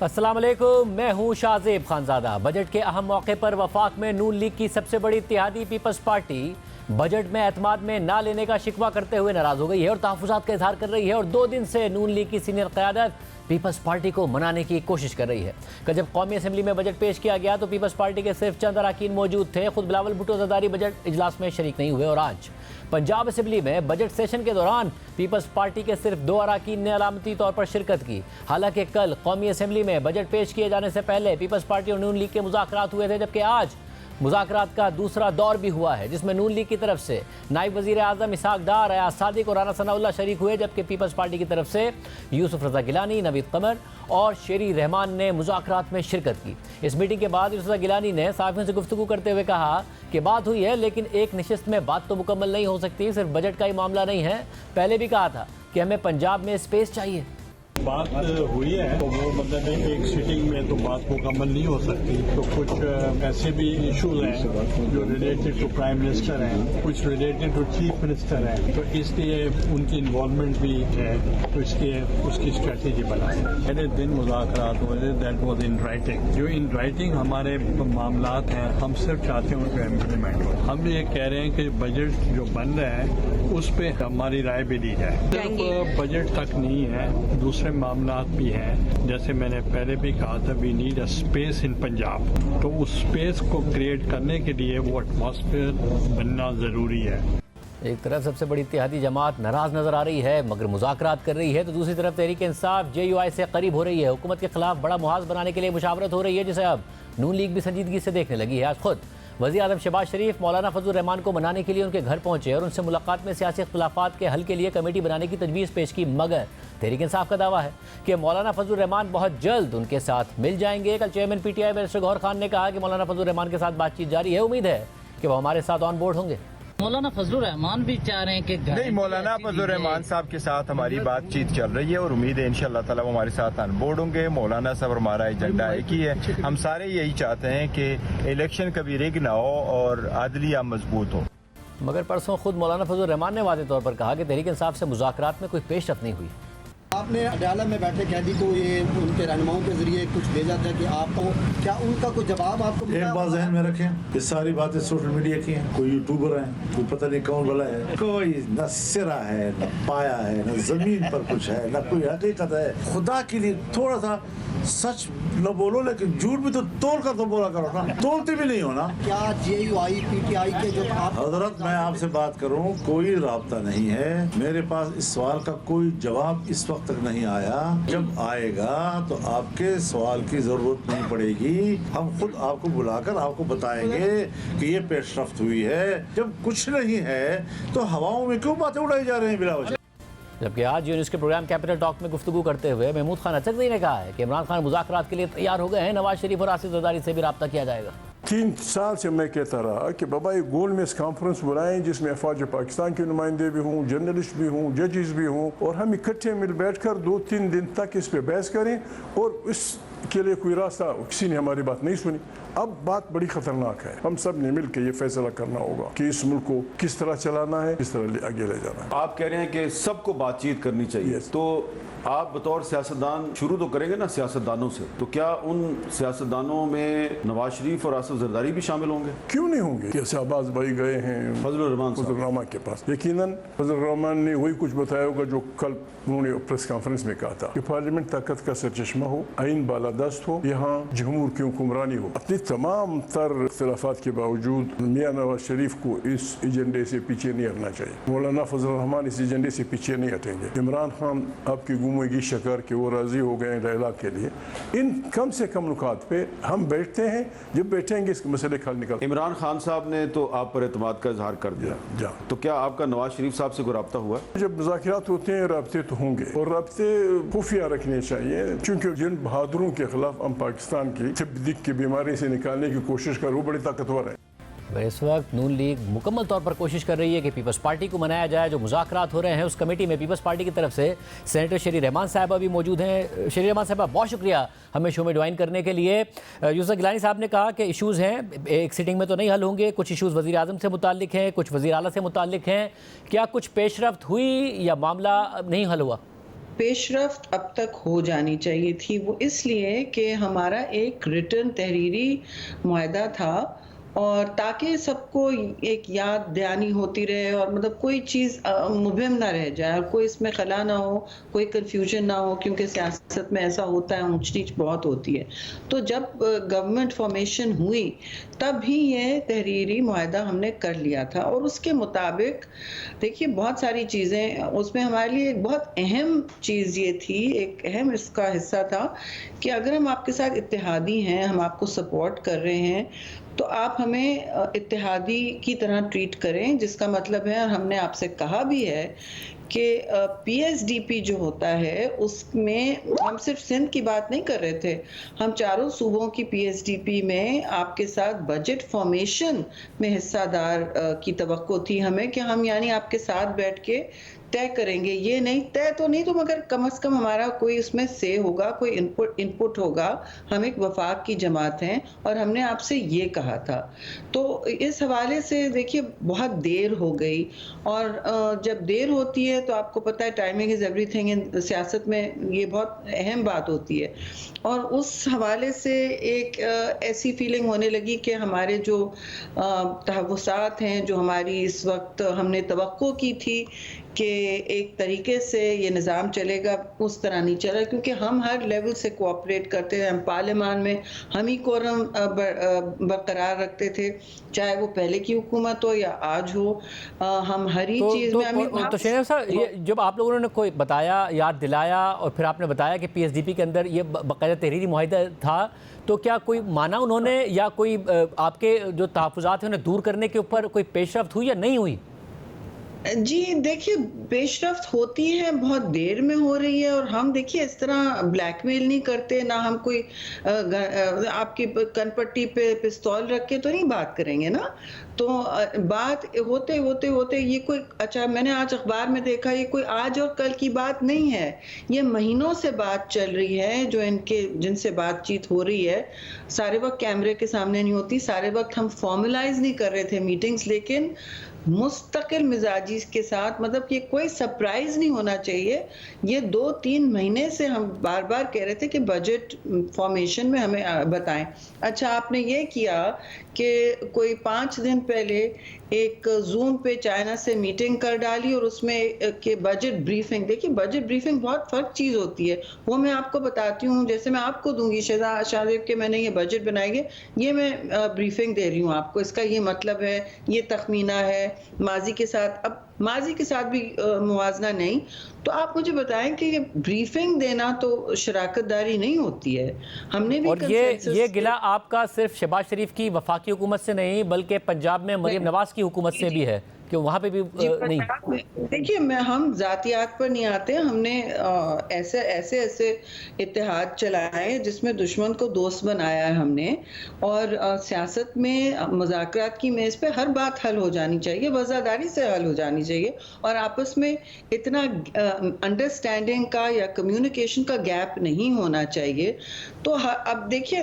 السلام علیکم، میں ہوں شاہزیب خانزادہ۔ بجٹ کے اہم موقع پر وفاق میں نون لیگ کی سب سے بڑی اتحادی پیپلز پارٹی بجٹ میں اعتماد میں نہ لینے کا شکوہ کرتے ہوئے ناراض ہو گئی ہے اور تحفظات کا اظہار کر رہی ہے، اور 2 دن سے نون لیگ کی سینئر قیادت پیپلز پارٹی کو منانے کی کوشش کر رہی ہے۔ کہ جب قومی اسمبلی میں بجٹ پیش کیا گیا تو پیپلز پارٹی کے صرف چند اراکین موجود تھے۔ خود بلاول بھٹو زرداری بجٹ اجلاس میں شریک نہیں ہوئے، اور آج پنجاب اسمبلی میں بجٹ سیشن کے دوران پیپلز پارٹی کے صرف 2 اراکین نے علامتی طور پر شرکت کی۔ حالانکہ کل قومی اسمبلی میں بجٹ پیش کیے جانے سے پہلے پیپلز پارٹی اور نون لیگ کے مذاکرات ہوئے تھے، جبکہ آج مذاکرات کا دوسرا دور بھی ہوا ہے، جس میں نون لیگ کی طرف سے نائب وزیر اعظم اسحاق ڈار، ایاز صادق اور رانا ثناء اللہ شریک ہوئے، جبکہ پیپلز پارٹی کی طرف سے یوسف رضا گیلانی، نوید قمر اور شیری رحمان نے مذاکرات میں شرکت کی۔ اس میٹنگ کے بعد یوسف رضا گیلانی نے صحافیوں سے گفتگو کرتے ہوئے کہا کہ بات ہوئی ہے، لیکن ایک نشست میں بات تو مکمل نہیں ہو سکتی، صرف بجٹ کا ہی معاملہ نہیں ہے۔ پہلے بھی کہا تھا کہ ہمیں پنجاب میں اسپیس چاہیے۔ بات ہوئی ہے تو وہ مطلب ہے ایک سٹنگ میں تو بات مکمل نہیں ہو سکتی، تو کچھ ایسے بھی ایشوز ہیں جو ریلیٹڈ ٹو پرائم منسٹر ہیں، کچھ ریلیٹڈ ٹو چیف منسٹر ہیں، تو اس لیے ان کی انوالومنٹ بھی ہے، تو اس کی اسٹریٹجی بنائے۔ پہلے دن مذاکرات ہوئے، دیٹ واز ان رائٹنگ۔ جو ان رائٹنگ ہمارے معاملات ہیں، ہم صرف چاہتے ہیں ان کو امپلیمنٹ ہو۔ ہم یہ کہہ رہے ہیں کہ بجٹ جو بن رہا ہے اس پہ ہماری رائے بھی دی جائے۔ صرف بجٹ تک نہیں ہے، دوسرے معاملات بھی ہیں، جیسے میں نے پہلے بھی کہا تھا، we need a space in Punjab, تو اس اسپیس کو کریٹ کرنے کے لیے وہ ایٹماسفیئر بننا ضروری ہے۔ ایک طرف سب سے بڑی اتحادی جماعت ناراض نظر آ رہی ہے مگر مذاکرات کر رہی ہے، تو دوسری طرف تحریک انصاف JUI سے قریب ہو رہی ہے۔ حکومت کے خلاف بڑا محاذ بنانے کے لیے مشاورت ہو رہی ہے، جسے اب نون لیگ بھی سنجیدگی سے دیکھنے لگی ہے۔ آج خود وزیر اعظم شہباز شریف مولانا فضل الرحمان کو منانے کے لیے ان کے گھر پہنچے اور ان سے ملاقات میں سیاسی اختلافات کے حل کے لیے کمیٹی بنانے کی تجویز پیش کی، مگر تحریک انصاف کا دعویٰ ہے کہ مولانا فضل الرحمان بہت جلد ان کے ساتھ مل جائیں گے۔ کل چیئرمین PTI بیرسٹر گوہر خان نے کہا کہ مولانا فضل الرحمان کے ساتھ بات چیت جاری ہے، امید ہے کہ وہ ہمارے ساتھ آن بورڈ ہوں گے۔ مولانا فضل الرحمان بھی چاہ رہے ہیں کہ نہیں، مولانا فضل الرحمان صاحب کے ساتھ ہماری بات چیت چل رہی ہے اور امید ہے انشاءاللہ تعالی وہ ہمارے ساتھ آن بورڈ ہوں گے۔ مولانا صاحب ہمارا ایجنڈا ایک ہی ہے، ہم سارے یہی چاہتے ہیں کہ الیکشن کبھی رگ نہ ہو اور عدلیہ مضبوط ہو۔ مگر پرسوں خود مولانا فضل الرحمان نے واضح طور پر کہا کہ تحریک انصاف سے مذاکرات میں کوئی پیش رفت نہیں ہوئی۔ آپ نے اڈیالہ میں بیٹھے قیدی کو یہ ان کے رہنماؤں کے ذریعے کچھ بھیجا تھا کہ آپ کو کیا ان کا کوئی جواب آپ کو ملا؟ ایک بات ذہن میں رکھیں، یہ ساری باتیں سوشل میڈیا کی ہیں، کوئی یوٹیوبر ہیں، کوئی پتہ نہیں کون والا ہے، کوئی نہ سرا ہے نہ پایا ہے نہ زمین پر کچھ ہے نہ کوئی حقیقت ہے۔ خدا کے لیے تھوڑا سا سچ نہ بولو، لیکن جھوٹ بھی تو تول کر تو بولا کرو نا، تولتے بھی نہیں ہونا۔ کیا JUI PTI کے جو آپ حضرت میں آپ سے بات کروں، کوئی رابطہ نہیں ہے، میرے پاس اس سوال کا کوئی جواب اس وقت تک نہیں آیا۔ جب آئے گا تو آپ کے سوال کی ضرورت نہیں پڑے گی، ہم خود آپ کو بلا کر آپ کو بتائیں گے کہ یہ پیش رفت ہوئی ہے۔ جب کچھ نہیں ہے تو ہواؤں میں کیوں باتیں اڑائی جا رہی ہیں بلا وجہ؟ جبکہ آج یونس کے پروگرام کیپٹل ٹاک میں گفتگو کرتے ہوئے محمود خان اچکزئی نے کہا ہے کہ عمران خان مذاکرات کے لیے تیار ہو گئے ہیں، نواز شریف اور آصف زرداری سے بھی رابطہ کیا جائے گا۔ 3 سال سے میں کہتا رہا کہ بابا یہ گول میز کانفرنس بلائیں جس میں افواج پاکستان کے نمائندے بھی ہوں، جرنلسٹ بھی ہوں، ججز بھی ہوں، اور ہم اکٹھے مل بیٹھ کر 2-3 دن تک اس پہ بحث کریں، اور اس کے لیے کوئی راستہ کسی نے ہماری بات نہیں سنی۔ اب بات بڑی خطرناک ہے، ہم سب نے مل کے یہ فیصلہ کرنا ہوگا کہ اس ملک کو کس طرح چلانا ہے، کس طرح آگے لے جانا ہے۔ آپ کہہ رہے ہیں کہ سب کو بات چیت کرنی چاہیے، تو آپ بطور سیاستدان شروع تو کریں گے نا سیاستدانوں سے، تو کیا ان سیاستدانوں میں نواز شریف اور آصف زرداری بھی شامل ہوں گے؟ کیوں نہیں ہوں گے؟ کہ شہباز بھائی گئے ہیں فضل الرحمان کے پاس، یقیناً فضل الرحمان نے وہی کچھ بتایا ہوگا جو کل انہوں نے پریس کانفرنس میں کہا تھا کہ پارلیمنٹ طاقت کا سرچشمہ ہو، آئین بالادست ہو، یہاں جمہور کی حکمرانی ہو۔ اپنی تمام تر اختلافات کے باوجود میاں نواز شریف کو اس ایجنڈے سے پیچھے نہیں ہٹنا چاہیے، مولانا فضل الرحمان اس ایجنڈے سے پیچھے نہیں ہٹیں گے۔ عمران خان آپ کی گموگی شکر کہ وہ راضی ہو گئے ہیں ڈائلاگ کے لیے، ان کم سے کم نکات پہ ہم بیٹھتے ہیں، جب بیٹھیں گے اس کے مسئلے حل نکل۔ عمران خان صاحب نے تو آپ پر اعتماد کا اظہار کر دیا، تو کیا آپ کا نواز شریف صاحب سے کوئی رابطہ ہوا ہے؟ جب مذاکرات ہوتے ہیں رابطے تو ہوں گے، اور رابطے خفیہ رکھنے چاہیے، کیونکہ جن بہادروں کے خلاف ہم پاکستان کی تبدیق کی بیماری سے نکالنے کی کوشش کر وہ بڑی طاقتور ہے۔ اس وقت نون لیگ مکمل طور پر کوشش کر رہی ہے کہ پیپلز پارٹی کو منایا جائے۔ جو مذاکرات ہو رہے ہیں اس کمیٹی میں پیپلز پارٹی کی طرف سے سینیٹر شیری رحمان صاحبہ بھی موجود ہیں۔ شیری رحمان صاحبہ بہت شکریہ ہمیں شو میں جوائن کرنے کے لیے۔ یوسف گیلانی صاحب نے کہا کہ ایشوز ہیں، ایک سیٹنگ میں تو نہیں حل ہوں گے، کچھ ایشوز وزیر اعظم سے متعلق ہیں، کچھ وزیر اعلیٰ سے متعلق ہیں، کیا کچھ پیش رفت ہوئی یا معاملہ نہیں حل ہوا؟ پیش رفت اب تک ہو جانی چاہیے تھی، وہ اس لیے کہ ہمارا ایک ریٹن تحریری معاہدہ تھا، اور تاکہ سب کو ایک یاد دہانی ہوتی رہے اور مطلب کوئی چیز مبہم نہ رہ جائے اور کوئی اس میں خلا نہ ہو، کوئی کنفیوژن نہ ہو، کیونکہ سیاست میں ایسا ہوتا ہے، اونچ نیچ بہت ہوتی ہے۔ تو جب گورنمنٹ فارمیشن ہوئی تب ہی یہ تحریری معاہدہ ہم نے کر لیا تھا، اور اس کے مطابق دیکھیے بہت ساری چیزیں اس میں ہمارے لیے ایک بہت اہم چیز یہ تھی، ایک اہم اس کا حصہ تھا کہ اگر ہم آپ کے ساتھ اتحادی ہیں، ہم آپ کو سپورٹ کر رہے ہیں، تو آپ ہمیں اتحادی کی طرح ٹریٹ کریں، جس کا مطلب ہے، اور ہم نے آپ سے کہا بھی ہے کہ پی ایس ڈی پی جو ہوتا ہے اس میں ہم صرف سندھ کی بات نہیں کر رہے تھے، ہم چاروں صوبوں کی پی ایس ڈی پی میں آپ کے ساتھ بجٹ فارمیشن میں حصہ دار کی توقع تھی ہمیں، کہ ہم یعنی آپ کے ساتھ بیٹھ کے طے کریں گے، یہ نہیں طے تو نہیں تو مگر کم از کم ہمارا کوئی اس میں سے ہوگا، کوئی انپٹ ہوگا، ہم ایک وفاق کی جماعت ہیں اور ہم نے آپ سے یہ کہا تھا۔ تو اس حوالے سے دیکھیے بہت دیر ہو گئی، اور جب دیر ہوتی ہے تو آپ کو پتہ ہے ٹائمنگ از ایوری تھنگ، سیاست میں یہ بہت اہم بات ہوتی ہے، اور اس حوالے سے ایک ایسی فیلنگ ہونے لگی کہ ہمارے جو تحفظات ہیں، جو ہماری اس وقت ہم نے توقع کی تھی کہ ایک طریقے سے یہ نظام چلے گا، اس طرح نہیں چلا، کیونکہ ہم ہر لیول سے کوآپریٹ کرتے ہیں، ہم پارلیمان میں ہم ہی کورم برقرار رکھتے تھے، چاہے وہ پہلے کی حکومت ہو یا آج ہو، ہم ہر ہی چیز میں تو شنیب صاحب، یہ جب آپ لوگوں نے کوئی بتایا، یاد دلایا، اور پھر آپ نے بتایا کہ پی ایس ڈی پی کے اندر یہ باقاعدہ تحریری معاہدہ تھا، تو کیا کوئی مانا انہوں نے، یا کوئی آپ کے جو تحفظات ہیں انہیں دور کرنے کے اوپر کوئی پیش رفت ہوئی یا نہیں ہوئی؟ جی دیکھیے پیش رفت ہوتی ہے، بہت دیر میں ہو رہی ہے، اور ہم دیکھیے اس طرح بلیک میل نہیں کرتے، نہ ہم کوئی آپ کی کن پٹی پہ پستول رکھ کے تو نہیں بات کریں گے نا، تو بات ہوتے ہوتے ہوتے یہ کوئی، اچھا میں نے آج اخبار میں دیکھا، یہ کوئی آج اور کل کی بات نہیں ہے، یہ مہینوں سے بات چل رہی ہے، جو جن سے بات چیت ہو رہی ہے، سارے وقت کیمرے کے سامنے نہیں ہوتی، سارے وقت ہم فارملائز نہیں کر رہے تھے میٹنگز، لیکن مستقل مزاجی کے ساتھ، مطلب کہ کوئی سرپرائز نہیں ہونا چاہیے۔ یہ 2-3 مہینے سے ہم بار بار کہہ رہے تھے کہ بجٹ فارمیشن میں ہمیں بتائیں۔ اچھا آپ نے یہ کیا کہ کوئی 5 دن پہلے ایک زوم پہ چائنا سے میٹنگ کر ڈالی، اور اس میں کہ بجٹ بریفنگ، دیکھیے بجٹ بریفنگ بہت فرق چیز ہوتی ہے، وہ میں آپ کو بتاتی ہوں، جیسے میں آپ کو دوں گی شاہزیب کہ میں نے یہ بجٹ بنائیں گے، یہ میں بریفنگ دے رہی ہوں آپ کو، اس کا یہ مطلب ہے، یہ تخمینہ ہے، ماضی کے ساتھ، اب ماضی کے ساتھ بھی موازنہ نہیں، تو آپ مجھے بتائیں کہ یہ بریفنگ دینا تو شراکت داری نہیں ہوتی ہے، ہم نے بھی، اور یہ گلہ آپ کا صرف شہباز شریف کی وفاقی حکومت سے نہیں بلکہ پنجاب میں مریم نواز کی حکومت سے بھی ہے، کہ وہاں پہ بھی نہیں؟ دیکھیے ہم ذاتیات پر نہیں آتے، ہم نے ایسے اتحاد چلائے جس میں دشمن کو دوست بنایا ہے ہم نے، اور سیاست میں مذاکرات کی میز پہ ہر بات حل ہو جانی چاہیے، وفاداری سے حل ہو جانی چاہیے، اور آپس میں اتنا انڈرسٹینڈنگ کا یا کمیونیکیشن کا گیپ نہیں ہونا چاہیے۔ تو اب دیکھیے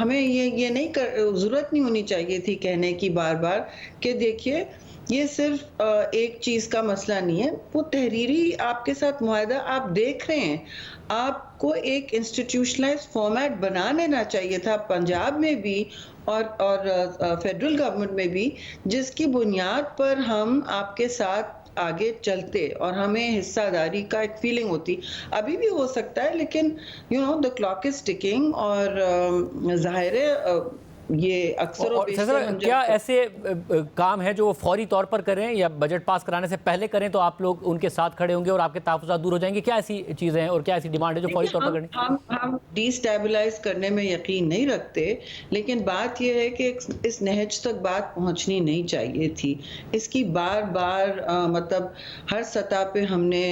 ہمیں یہ نہیں ضرورت نہیں ہونی چاہیے تھی کہنے کی بار بار کہ دیکھیے یہ صرف ایک چیز کا مسئلہ نہیں ہے، وہ تحریری آپ کے ساتھ معاہدہ آپ دیکھ رہے ہیں، آپ کو ایک انسٹیٹیوشنلائز فارمیٹ بنا لینا چاہیے تھا پنجاب میں بھی اور فیڈرل گورنمنٹ میں بھی، جس کی بنیاد پر ہم آپ کے ساتھ آگے چلتے اور ہمیں حصہ داری کا ایک فیلنگ ہوتی۔ ابھی بھی ہو سکتا ہے، لیکن the clock is ticking، اور ظاہر ہے یہ اکثر و بیشتر کیا ایسے کام ہیں جو وہ فوری طور پر کریں یا بجٹ پاس کرانے سے پہلے کریں تو آپ لوگ ان کے ساتھ کھڑے ہوں گے اور آپ کے تحفظات دور ہو جائیں گے؟ کیا ایسی چیزیں ہیں اور کیا ایسی ڈیمانڈ ہے جو فوری طور پر کریں؟ ہم ڈی سٹیبلائز کرنے میں یقین نہیں رکھتے، لیکن بات یہ ہے کہ اس نہج تک بات پہنچنی نہیں چاہیے تھی، اس کی بار بار مطلب ہر سطح پہ ہم نے،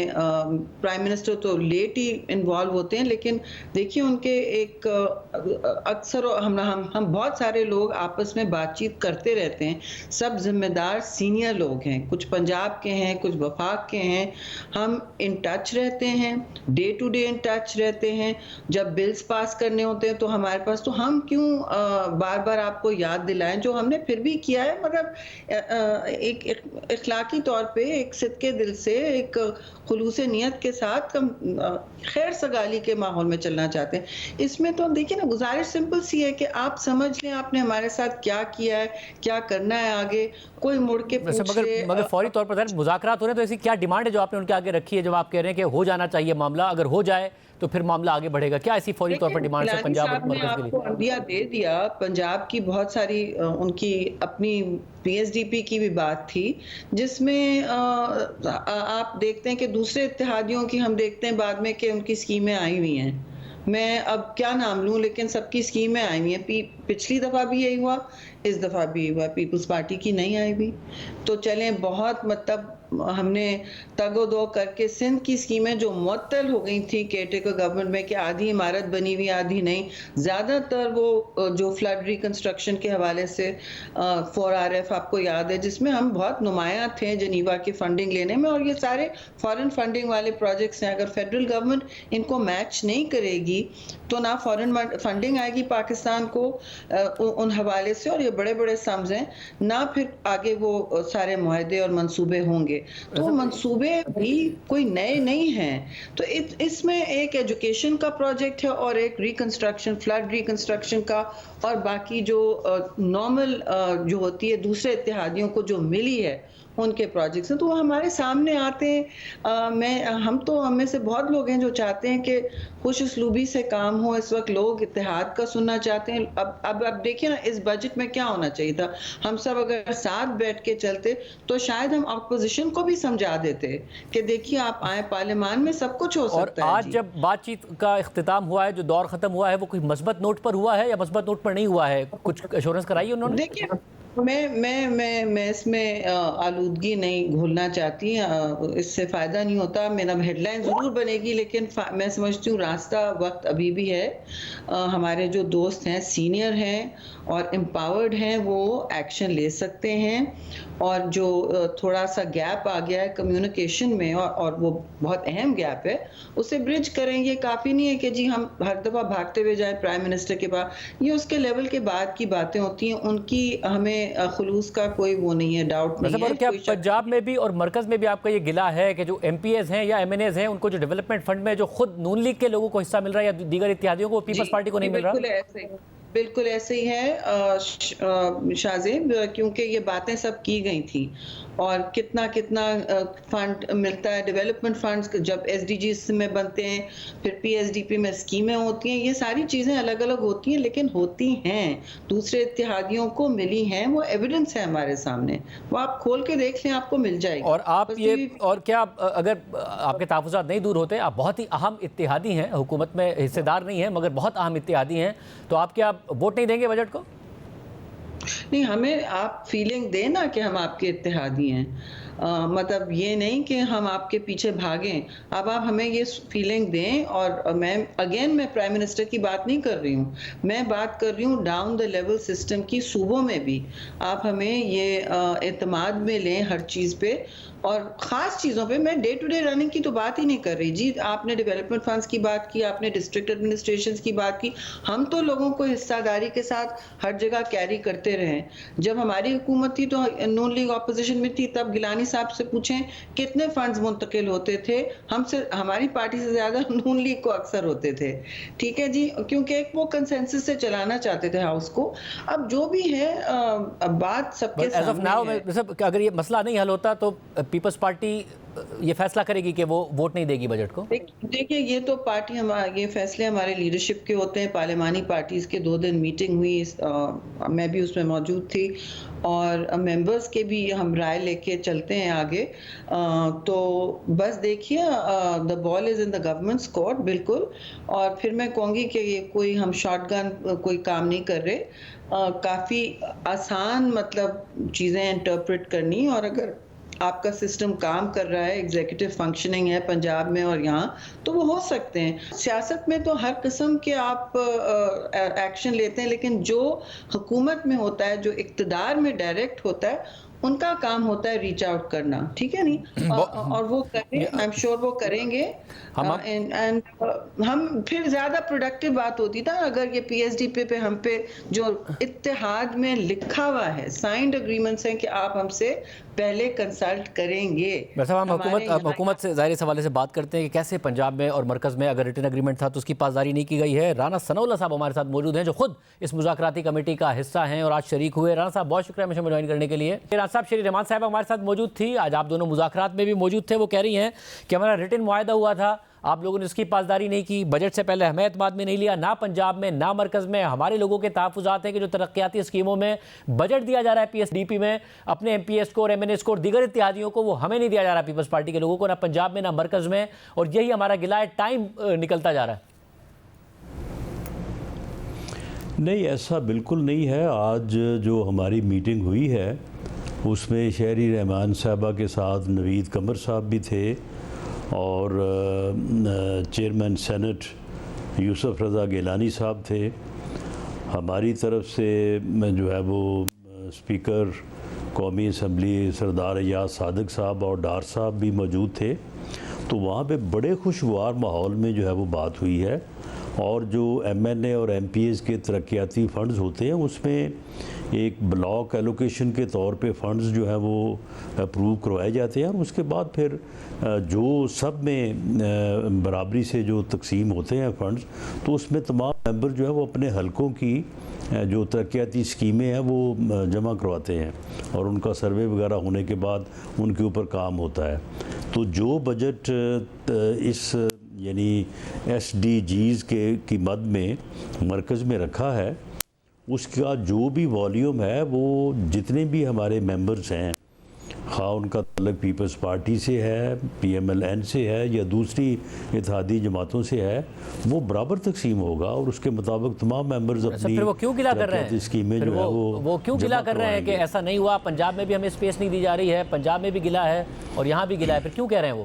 پرائم منسٹر تو لیٹ ہی انوالو ہوتے ہیں، لیکن دیکھیے ان کے ایک اکثر ہم بہت سارے لوگ آپس میں بات چیت کرتے رہتے ہیں, سب ذمہ دار سینئر لوگ ہیں, کچھ پنجاب کے ہیں, کچھ وفاق کے ہیں, ہم ان ٹچ رہتے ہیں, day to day in touch رہتے ہیں. جب بلز پاس کرنے ہوتے ہیں تو ہمارے پاس, تو ہم کیوں بار بار آپ کو یاد دلائیں جو ہم نے پھر بھی کیا ہے, مگر ایک اخلاقی طور پہ ایک صدقے دل سے, ایک خلوص نیت کے ساتھ خیر سگالی کے ماحول میں چلنا چاہتے ہیں. اس میں تو دیکھیں نا, گزارش سمپل سی ہے کہ آپ سمجھ لیں آپ نے ہمارے ساتھ کیا کیا ہے, کیا کرنا ہے آگے, کوئی مڑ کے پوچھے. مگر فوری طور پر مذاکرات ہو رہے ہیں, تو ایسی کیا ڈیمانڈ ہے جو آپ نے ان کے آگے رکھی ہے, جب آپ کہہ رہے ہیں کہ ہو جانا چاہیے معاملہ, اگر ہو جائے تو پھر معاملہ آگے بڑھے گا, کیا ایسی فوری طور پر ڈیمانڈ ہے پنجاب اور مرکز کے لیے؟ آپ کو انڈیا دے دیا, پنجاب کی بہت ساری ان کی اپنی پی ایس ڈی پی کی بھی بات تھی, جس میں آپ دیکھتے ہیں کہ دوسرے اتحادیوں کی ہم دیکھتے ہیں بعد میں کہ ان کی اسکیمیں آئی ہوئی ہیں. میں اب کیا نام لوں, لیکن سب کی اسکیمیں آئی ہوئی ہیں. پچھلی دفعہ بھی یہی ہوا, اس دفعہ بھی ہوا, پیپلز پارٹی کی نہیں آئی بھی. تو چلیں بہت مطلب ہم نے تگ و دو کر کے سندھ کی اسکیمیں جو معطل ہو گئی تھی کیٹیکر گورنمنٹ میں, کہ آدھی عمارت بنی ہوئی آدھی نہیں, زیادہ تر وہ جو فلڈ ریکنسٹرکشن کے حوالے سے 4RF آپ کو یاد ہے, جس میں ہم بہت نمایاں تھے جنیوا کی فنڈنگ لینے میں, اور یہ سارے فورن فنڈنگ والے پروجیکٹس ہیں. اگر فیڈرل گورنمنٹ ان کو میچ نہیں کرے گی تو نہ فورن فنڈنگ آئے گی پاکستان کو ان حوالے سے, اور یہ بڑے بڑے سمز ہیں, نہ پھر آگے وہ سارے معاہدے اور منصوبے ہوں گے. تو منصوبے بھی کوئی نئے نہیں ہیں. تو اس میں ایک ایجوکیشن کا پروجیکٹ ہے اور ایک ریکنسٹرکشن, فلڈ ریکنسٹرکشن کا, اور باقی جو نارمل جو ہوتی ہے دوسرے اتحادیوں کو جو ملی ہے ان کے پروجیکٹس ہیں, تو وہ ہمارے سامنے آتے ہیں. ہم میں سے بہت لوگ ہیں جو چاہتے ہیں کہ خوش اسلوبی سے کام ہو. اس وقت لوگ اتحاد کا سننا چاہتے ہیں. اب دیکھیں نا, اس بجٹ میں کیا ہونا چاہیے تھا, ہم سب اگر ساتھ بیٹھ کے چلتے تو شاید ہم اپوزیشن کو بھی سمجھا دیتے کہ دیکھیے آپ آئے پارلیمان میں, سب کچھ ہو سکتا ہے. اور آج جب بات چیت کا اختتام ہوا ہے, جو دور ختم ہوا ہے, وہ کوئی مثبت نوٹ پر ہوا ہے یا مثبت نوٹ پر نہیں ہوا ہے, کچھ ایشورنس کرائی انہوں نے؟ دیکھیے میں اس میں آلودگی نہیں گھولنا چاہتی, اس سے فائدہ نہیں ہوتا. میرا ہیڈ لائن ضرور بنے گی, لیکن میں سمجھتی ہوں راستہ وقت ابھی بھی ہے. ہمارے جو دوست ہیں, سینئر ہیں اور امپاورڈ ہیں, وہ ایکشن لے سکتے ہیں. اور جو تھوڑا سا گیپ آ گیا ہے کمیونیکیشن میں, اور وہ بہت اہم گیپ ہے, اسے برج کریں. یہ کافی نہیں ہے کہ جی ہم ہر دفعہ بھاگتے ہوئے جائیں پرائم منسٹر کے پاس. یہ اس کے لیول کے بعد کی باتیں ہوتی ہیں, ان کی ہمیں خلوص کا کوئی وہ نہیں ہے, ڈاؤٹ نہیں ہے. کیا پنجاب میں بھی اور مرکز میں بھی آپ کا یہ گلہ ہے کہ جو ایم پی ایز ہیں یا ایم این ایز ہیں, ان کو جو ڈیولپمنٹ فنڈ میں جو خود نون لیگ کے لوگوں کو حصہ مل رہا ہے یا دیگر اتحادیوں کو, پیپلز پارٹی کو نہیں مل رہا؟ بالکل ایسے ہی ہے شاہزیب, کیونکہ یہ باتیں سب کی گئی تھیں. اور کتنا فنڈ ملتا ہے, ڈیولپمنٹ فنڈز جب ایس ڈی جیز میں بنتے ہیں, پھر پی ایس ڈی پی میں اسکیمیں ہوتی ہیں, یہ ساری چیزیں الگ الگ ہوتی ہیں, لیکن ہوتی ہیں, دوسرے اتحادیوں کو ملی ہیں, وہ ایویڈنس ہے ہمارے سامنے, وہ آپ کھول کے دیکھ لیں, آپ کو مل جائے گی. اور آپ یہ, اور کیا اگر آپ کے تحفظات نہیں دور ہوتے, آپ بہت ہی اہم اتحادی ہیں, حکومت میں حصے دار نہیں ہیں مگر بہت اہم اتحادی ہیں, تو آپ کیا ووٹ نہیں دیں گے بجٹ کو؟ نہیں, ہمیں آپ فیلنگ دیں نا کہ ہم آپ کے اتحادی ہیں, مطلب یہ نہیں کہ ہم آپ کے پیچھے بھاگیں. اب آپ ہمیں یہ فیلنگ دیں. اور میں پرائم منسٹر کی بات نہیں کر رہی ہوں, میں بات کر رہی ہوں ڈاؤن دا لیول سسٹم کی, صوبوں میں بھی آپ ہمیں یہ اعتماد میں لیں ہر چیز پہ, اور خاص چیزوں پہ. میں ڈے ٹو ڈے رننگ کی تو بات ہی نہیں کر رہی. جی آپ نے ڈیولپمنٹ فنڈز کی بات کی, آپ نے ڈسٹرکٹ ایڈمنسٹریشنز کی بات کی, ہم تو لوگوں کو حصہ داری کے ساتھ ہر جگہ کیری کرتے رہے. جب ہماری حکومت تھی تو نون لیگ اپوزیشن میں تھی, تب گیلانی صاحب سے پوچھیں کتنے فنڈز منتقل ہوتے تھے, ہماری پارٹی سے زیادہ نون لیگ کو اکثر ہوتے تھے. ٹھیک ہے جی, کیونکہ ایک وہ کنسنسس سے چلانا چاہتے تھے ہاؤس کو. اب جو بھی ہے بات سب کے سامنے ہے. اگر یہ مسئلہ نہیں حل ہوتا تو پیپلز پارٹی یہ فیصلہ کرے گی کہ وہ ووٹ نہیں دے گی بجٹ کو؟ دیکھیں, یہ تو پارٹی یہ فیصلے ہمارے لیڈرشپ کے ہوتے ہیں. پارلیمانی پارٹیز کے 2 دن میٹنگ ہوئی, میں بھی اس میں موجود تھی, اور ممبرز کے بھی ہم رائے لے کے چلتے ہیں آگے. تو بس دیکھیے, دا بال از ان دا گورنمنٹس کورٹ. بالکل. اور پھر میں کہوں گی کہ یہ کوئی ہم شارٹ گن کوئی کام نہیں کر رہے, کافی آسان مطلب چیزیں انٹرپریٹ کرنی. اور اگر آپ کا سسٹم کام کر رہا ہے, ایگزیکٹو فنکشننگ ہے پنجاب میں اور یہاں, تو وہ ہو سکتے ہیں. سیاست میں تو ہر قسم کے آپ ایکشن لیتے ہیں, لیکن جو حکومت میں ہوتا ہے, جو اقتدار میں ڈائریکٹ ہوتا ہے, ان کا کام ہوتا ہے ریچ آؤٹ کرنا, ٹھیک ہے نہیں, اور وہ کریں, آئی ایم شیور وہ کریں گے. ہم پھر زیادہ پروڈکٹیو بات ہوتی تھا اگر یہ پی ایس ڈی پہ ہم پہ جو اتحاد میں لکھا ہوا ہے, سائنڈ اگریمنٹس ہیں کہ آپ ہم سے پہلے کنسلٹ کریں گے. ویسے ہم حکومت سے ظاہر حوالے سے بات کرتے ہیں کہ کیسے پنجاب میں اور مرکز میں اگر ریٹن اگریمنٹ تھا تو اس کی پاسداری نہیں کی گئی ہے. رانا ثناء اللہ صاحب ہمارے ساتھ موجود ہیں جو خود اس مذاکراتی کمیٹی کا حصہ ہیں اور آج شریک ہوئے. رانا صاحب بہت شکریہ مجھے جوائن کرنے کے لیے. رانا صاحب, شری رحمان صاحب ہمارے ساتھ موجود تھی, آج آپ دونوں مذاکرات میں بھی موجود تھے. وہ کہہ رہی ہیں کہ ہمارا ریٹن معاہدہ ہوا تھا, آپ لوگوں نے اس کی پاسداری نہیں کی, بجٹ سے پہلے ہمیں اعتماد میں نہیں لیا, نہ پنجاب میں نہ مرکز میں. ہمارے لوگوں کے تحفظات ہیں کہ جو ترقیاتی اسکیموں میں بجٹ دیا جا رہا ہے پی ایس ڈی پی میں, اپنے ایم پی ایس کو اور ایم این ایس کو اور دیگر اتحادیوں کو, وہ ہمیں نہیں دیا جا رہا پیپلز پارٹی کے لوگوں کو, نہ پنجاب میں نہ مرکز میں, اور یہی ہمارا گلہ ہے. ٹائم نکلتا جا رہا ہے. نہیں, ایسا بالکل نہیں ہے. آج جو ہماری میٹنگ ہوئی ہے اس میں شہری رحمان صاحبہ کے ساتھ نوید قمر صاحب بھی تھے اور چیئرمین سینٹ یوسف رضا گیلانی صاحب تھے. ہماری طرف سے جو ہے وہ اسپیکر قومی اسمبلی سردار ایاز صادق صاحب اور ڈار صاحب بھی موجود تھے. تو وہاں پہ بڑے خوشگوار ماحول میں جو ہے وہ بات ہوئی ہے. اور جو ایم این اے اور ایم پی ایس کے ترقیاتی فنڈز ہوتے ہیں اس میں ایک بلاک ایلوکیشن کے طور پہ فنڈز جو ہے وہ اپروو کروائے جاتے ہیں, اور اس کے بعد پھر جو سب میں برابری سے جو تقسیم ہوتے ہیں فنڈز, تو اس میں تمام ممبر جو ہے وہ اپنے حلقوں کی جو ترقیاتی اسکیمیں ہیں وہ جمع کرواتے ہیں, اور ان کا سروے وغیرہ ہونے کے بعد ان کے اوپر کام ہوتا ہے. تو جو بجٹ اس یعنی ایس ڈی جیز کی مد میں مرکز میں رکھا ہے, اس کا جو بھی والیوم ہے وہ جتنے بھی ہمارے ممبرز ہیں, خواہ ان کا تعلق پیپلز پارٹی سے ہے, پی ایم ایل این سے ہے یا دوسری اتحادی جماعتوں سے ہے, وہ برابر تقسیم ہوگا, اور اس کے مطابق تمام ممبرز اپنی وہ کیوں گلا کر رہے ہیں, اسکیمیں جو ہے وہ کیوں گلا کر رہے ہیں کہ ایسا نہیں ہوا, پنجاب میں بھی ہمیں اسپیس نہیں دی جا رہی ہے, پنجاب میں بھی گلا ہے اور یہاں بھی گلا ہے, پھر کیوں کہہ رہے ہیں وہ؟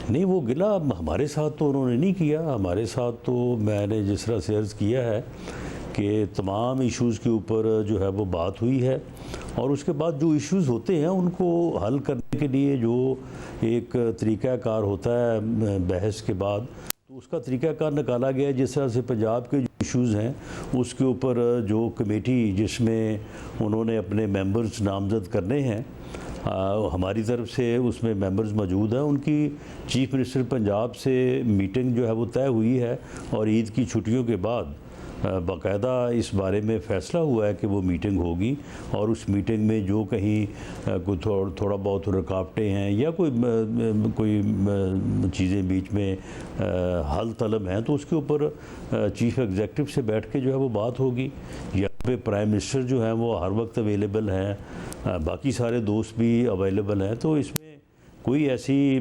نہیں, وہ گلا ہمارے ساتھ تو انہوں نے نہیں کیا. ہمارے ساتھ تو میں نے جس طرح سے عرض کیا ہے کہ تمام ایشوز کے اوپر جو ہے وہ بات ہوئی ہے, اور اس کے بعد جو ایشوز ہوتے ہیں ان کو حل کرنے کے لیے جو ایک طریقہ کار ہوتا ہے بحث کے بعد, تو اس کا طریقہ کار نکالا گیا. جس طرح سے پنجاب کے جو ایشوز ہیں اس کے اوپر جو کمیٹی جس میں انہوں نے اپنے ممبرز نامزد کرنے ہیں, ہماری طرف سے اس میں ممبرز موجود ہیں, ان کی چیف منسٹر پنجاب سے میٹنگ جو ہے وہ طے ہوئی ہے, اور عید کی چھٹیوں کے بعد باقاعدہ اس بارے میں فیصلہ ہوا ہے کہ وہ میٹنگ ہوگی, اور اس میٹنگ میں جو کہیں کوئی تھوڑا بہت رکاوٹیں ہیں یا کوئی چیزیں بیچ میں حل طلب ہیں, تو اس کے اوپر چیف ایگزیکٹو سے بیٹھ کے جو ہے وہ بات ہوگی. یہاں پہ پرائم منسٹر جو ہیں وہ ہر وقت اویلیبل ہیں, باقی سارے دوست بھی اویلیبل ہیں, تو اس میں کوئی ایسی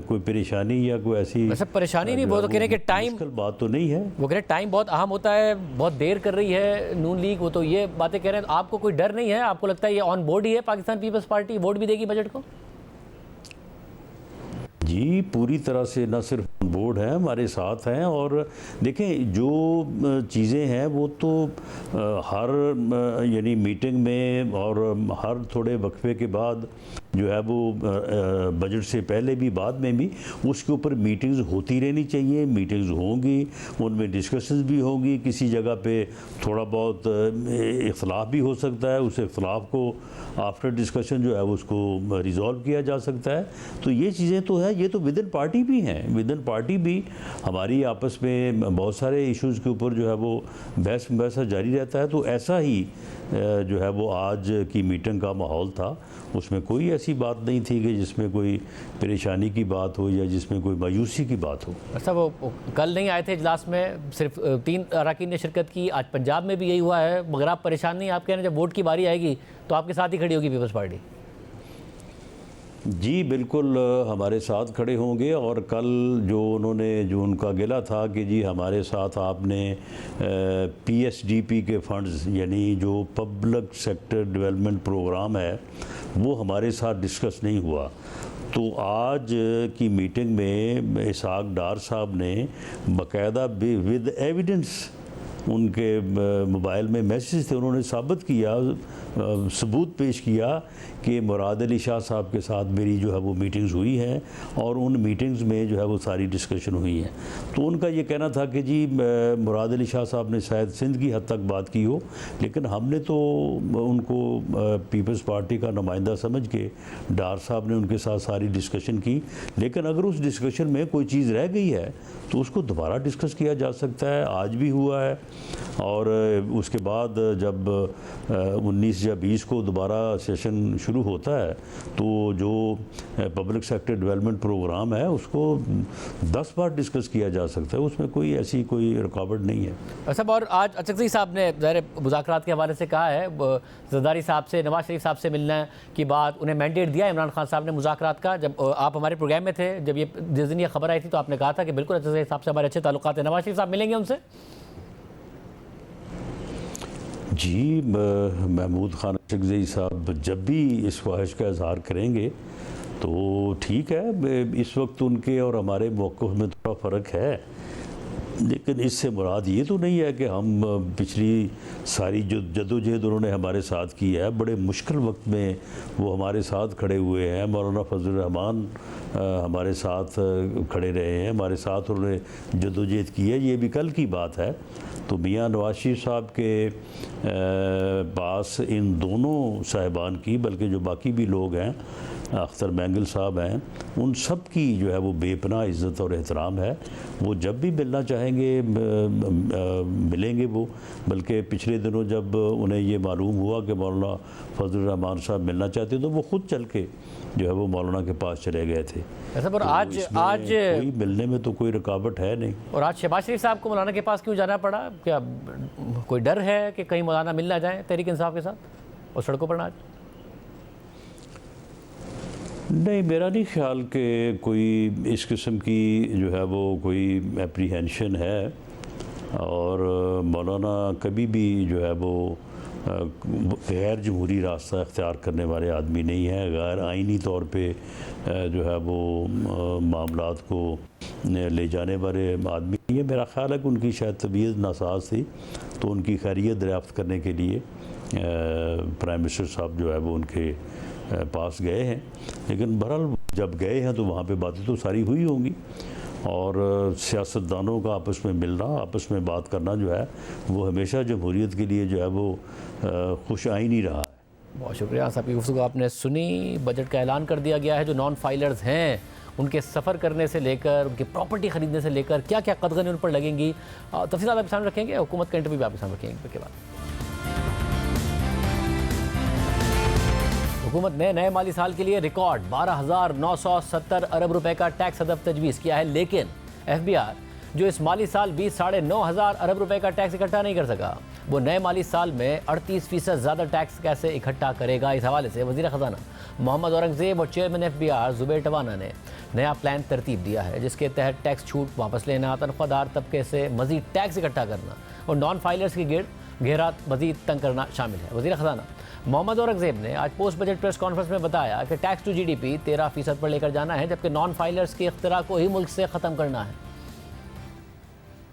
کوئی پریشانی یا کوئی ایسی پریشانی نہیں. وہ تو کہہ رہے ہیں کہ ٹائم بات تو نہیں ہے, وہ کہہ رہے ہیں ٹائم بہت اہم ہوتا ہے, بہت دیر کر رہی ہے نون لیگ, وہ تو یہ باتیں کہہ رہے ہیں. آپ کو کوئی ڈر نہیں ہے, آپ کو لگتا ہے یہ آن بورڈ ہی ہے, پاکستان پیپلز پارٹی ووٹ بھی دے گی بجٹ کو؟ جی, پوری طرح سے نہ صرف بورڈ ہیں, ہمارے ساتھ ہیں. اور دیکھیں جو چیزیں ہیں وہ تو ہر یعنی میٹنگ میں اور ہر تھوڑے وقفے کے بعد جو ہے وہ بجٹ سے پہلے بھی بعد میں بھی اس کے اوپر میٹنگز ہوتی رہنی چاہیے. میٹنگز ہوں گی, ان میں ڈسکشنز بھی ہوں گی, کسی جگہ پہ تھوڑا بہت اختلاف بھی ہو سکتا ہے, اس اختلاف کو آفٹر ڈسکشن جو ہے اس کو ریزالو کیا جا سکتا ہے. تو یہ چیزیں تو ہیں, یہ تو ود ان پارٹی بھی ہیں, ود ان پارٹی بھی ہماری آپس میں بہت سارے ایشوز کے اوپر جو ہے وہ بحث مباحثہ جاری رہتا ہے. تو ایسا ہی جو ہے وہ آج کی میٹنگ کا ماحول تھا, اس میں کوئی ایسی بات نہیں تھی کہ جس میں کوئی پریشانی کی بات ہو یا جس میں کوئی مایوسی کی بات ہو. ایسا وہ کل نہیں آئے تھے اجلاس میں, صرف 3 اراکین نے شرکت کی, آج پنجاب میں بھی یہی ہوا ہے, مگر آپ پریشان نہیں, آپ کہہ رہے ہیں جب ووٹ کی باری آئے گی تو آپ کے ساتھ ہی کھڑی ہوگی پیپلز پارٹی؟ جی بالکل ہمارے ساتھ کھڑے ہوں گے، اور کل جو انہوں نے جو ان کا گلہ تھا کہ جی ہمارے ساتھ آپ نے پی ایس ڈی پی کے فنڈز یعنی جو پبلک سیکٹر ڈیولپمنٹ پروگرام ہے وہ ہمارے ساتھ ڈسکس نہیں ہوا، تو آج کی میٹنگ میں اسحاق ڈار صاحب نے باقاعدہ ود ایویڈنس ان کے موبائل میں میسیج تھے، انہوں نے ثابت کیا، ثبوت پیش کیا کہ مراد علی شاہ صاحب کے ساتھ میری جو ہے وہ میٹنگز ہوئی ہیں، اور ان میٹنگز میں جو ہے وہ ساری ڈسکشن ہوئی ہیں۔ تو ان کا یہ کہنا تھا کہ جی مراد علی شاہ صاحب نے شاید سندھ کی حد تک بات کی ہو، لیکن ہم نے تو ان کو پیپلز پارٹی کا نمائندہ سمجھ کے ڈار صاحب نے ان کے ساتھ ساری ڈسکشن کی، لیکن اگر اس ڈسکشن میں کوئی چیز رہ گئی ہے تو اس کو دوبارہ ڈسکس کیا جا سکتا ہے، آج بھی ہوا ہے، اور اس کے بعد جب 19 یا 20 کو دوبارہ سیشن شروع ہوتا ہے تو جو پبلک سیکٹر ڈیولپمنٹ پروگرام ہے اس کو 10 بار ڈسکس کیا جا سکتا ہے، اس میں کوئی ایسی کوئی رکاوٹ نہیں ہے۔ صاحب، اور آج اچکزئی صاحب نے ظاہر مذاکرات کے حوالے سے کہا ہے، زرداری صاحب سے نواز شریف صاحب سے ملنے کی بات، انہیں مینڈیٹ دیا عمران خان صاحب نے مذاکرات کا۔ جب آپ ہمارے پروگرام میں تھے، جب جس دن یہ خبر آئی تھی تو آپ نے کہا تھا کہ بالکل اچکزئی صاحب سے ہمارے اچھے تعلقات ہیں، نواز شریف صاحب ملیں گے ان سے؟ جی محمود خان اچکزئی صاحب جب بھی اس خواہش کا اظہار کریں گے تو ٹھیک ہے، اس وقت ان کے اور ہمارے موقف میں تھوڑا فرق ہے، لیکن اس سے مراد یہ تو نہیں ہے کہ ہم پچھلی ساری جو جدوجہد انہوں نے ہمارے ساتھ کی ہے، بڑے مشکل وقت میں وہ ہمارے ساتھ کھڑے ہوئے ہیں، مولانا فضل الرحمان ہمارے ساتھ کھڑے رہے ہیں، ہمارے ساتھ انہوں نے جدوجہد کی ہے، یہ بھی کل کی بات ہے۔ تو میاں نواز شریف صاحب کے پاس ان دونوں صاحبان کی، بلکہ جو باقی بھی لوگ ہیں، اختر مینگل صاحب ہیں، ان سب کی جو ہے وہ بے پناہ عزت اور احترام ہے، وہ جب بھی ملنا چاہیں گے ملیں گے وہ، بلکہ پچھلے دنوں جب انہیں یہ معلوم ہوا کہ مولانا فضل الرحمان صاحب ملنا چاہتے تو وہ خود چل کے جو ہے وہ مولانا کے پاس چلے گئے تھے۔ اور آج کوئی ملنے میں تو کوئی رکاوٹ ہے نہیں۔ اور آج شہباز شریف صاحب کو مولانا کے پاس کیوں جانا پڑا؟ کیا کوئی ڈر ہے کہ کہیں مولانا مل نہ جائیں تحریک انصاف کے ساتھ اور سڑکوں پر نہ آج؟ نہیں، میرا نہیں خیال کہ کوئی اس قسم کی جو ہے وہ کوئی اپریہینشن ہے، اور مولانا کبھی بھی جو ہے وہ غیر جمہوری راستہ اختیار کرنے والے آدمی نہیں ہے، غیر آئینی طور پہ جو ہے وہ معاملات کو لے جانے والے آدمی نہیں ہے۔ میرا خیال ہے کہ ان کی شاید طبیعت ناساز تھی، تو ان کی خیریت دریافت کرنے کے لیے پرائم منسٹر صاحب جو ہے وہ ان کے پاس گئے ہیں، لیکن بہرحال جب گئے ہیں تو وہاں پہ باتیں تو ساری ہوئی ہوں گی، اور سیاستدانوں کا آپس میں ملنا، آپس میں بات کرنا جو ہے وہ ہمیشہ جمہوریت کے لیے جو ہے وہ خوش آئینی رہا ہے۔ بہت شکریہ صاحب کی گفتگو آپ نے سنی۔ بجٹ کا اعلان کر دیا گیا ہے، جو نان فائلرز ہیں ان کے سفر کرنے سے لے کر، ان کی پراپرٹی خریدنے سے لے کر کیا کیا قدغنیں ان پر لگیں گی، تفصیلات آپ سامنے رکھیں گے، حکومت کا انٹرویو بھی آپ سامنے رکھیں گے کے بعد۔ حکومت نے نئے مالی سال کے لیے ریکارڈ 12,970 ارب روپے کا ٹیکس ہدف تجویز کیا ہے، لیکن ایف بی آر جو اس مالی سال بھی 9,500 ارب روپے کا ٹیکس اکٹھا نہیں کر سکا، وہ نئے مالی سال میں 38% زیادہ ٹیکس کیسے اکٹھا کرے گا؟ اس حوالے سے وزیر خزانہ محمد اورنگزیب اور چیئرمین ایف بی آر زبیر ٹوانا نے نیا پلان ترتیب دیا ہے، جس کے تحت ٹیکس چھوٹ واپس لینا، تنخواہ دار طبقے سے مزید ٹیکس اکٹھا کرنا اور نان فائلرز کی گھیرا مزید تنگ کرنا شامل ہے۔ وزیر خزانہ محمد اورنگزیب نے آج پوسٹ بجٹ پریس کانفرنس میں بتایا کہ tax to G D P 13% پر لے کر جانا ہے، جبکہ نان فائلرز کے اختراع کو ہی ملک سے ختم کرنا ہے۔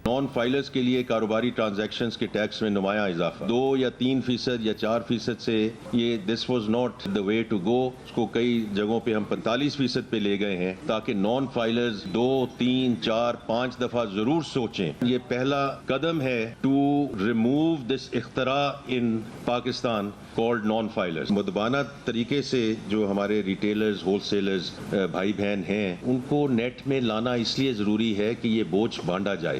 نان فائلرز کے لیے کاروباری ٹرانزیکشنز کے ٹیکس میں نمایاں اضافہ 2 یا 3% یا 4% سے یہ this was not the way to go, اس کو کئی جگہوں پہ ہم 45% پہ لے گئے ہیں تاکہ نان فائلرز 2، 3، 4، 5 دفعہ ضرور سوچیں۔ یہ پہلا قدم ہے ٹو ریموو دس اختراع ان پاکستان کالڈ نان فائلرز۔ مدبانہ طریقے سے جو ہمارے ریٹیلرز، ہول سیلرز بھائی بہن ہیں، ان کو نیٹ میں لانا اس لیے ضروری ہے کہ یہ بوجھ بانٹا جائے۔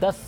10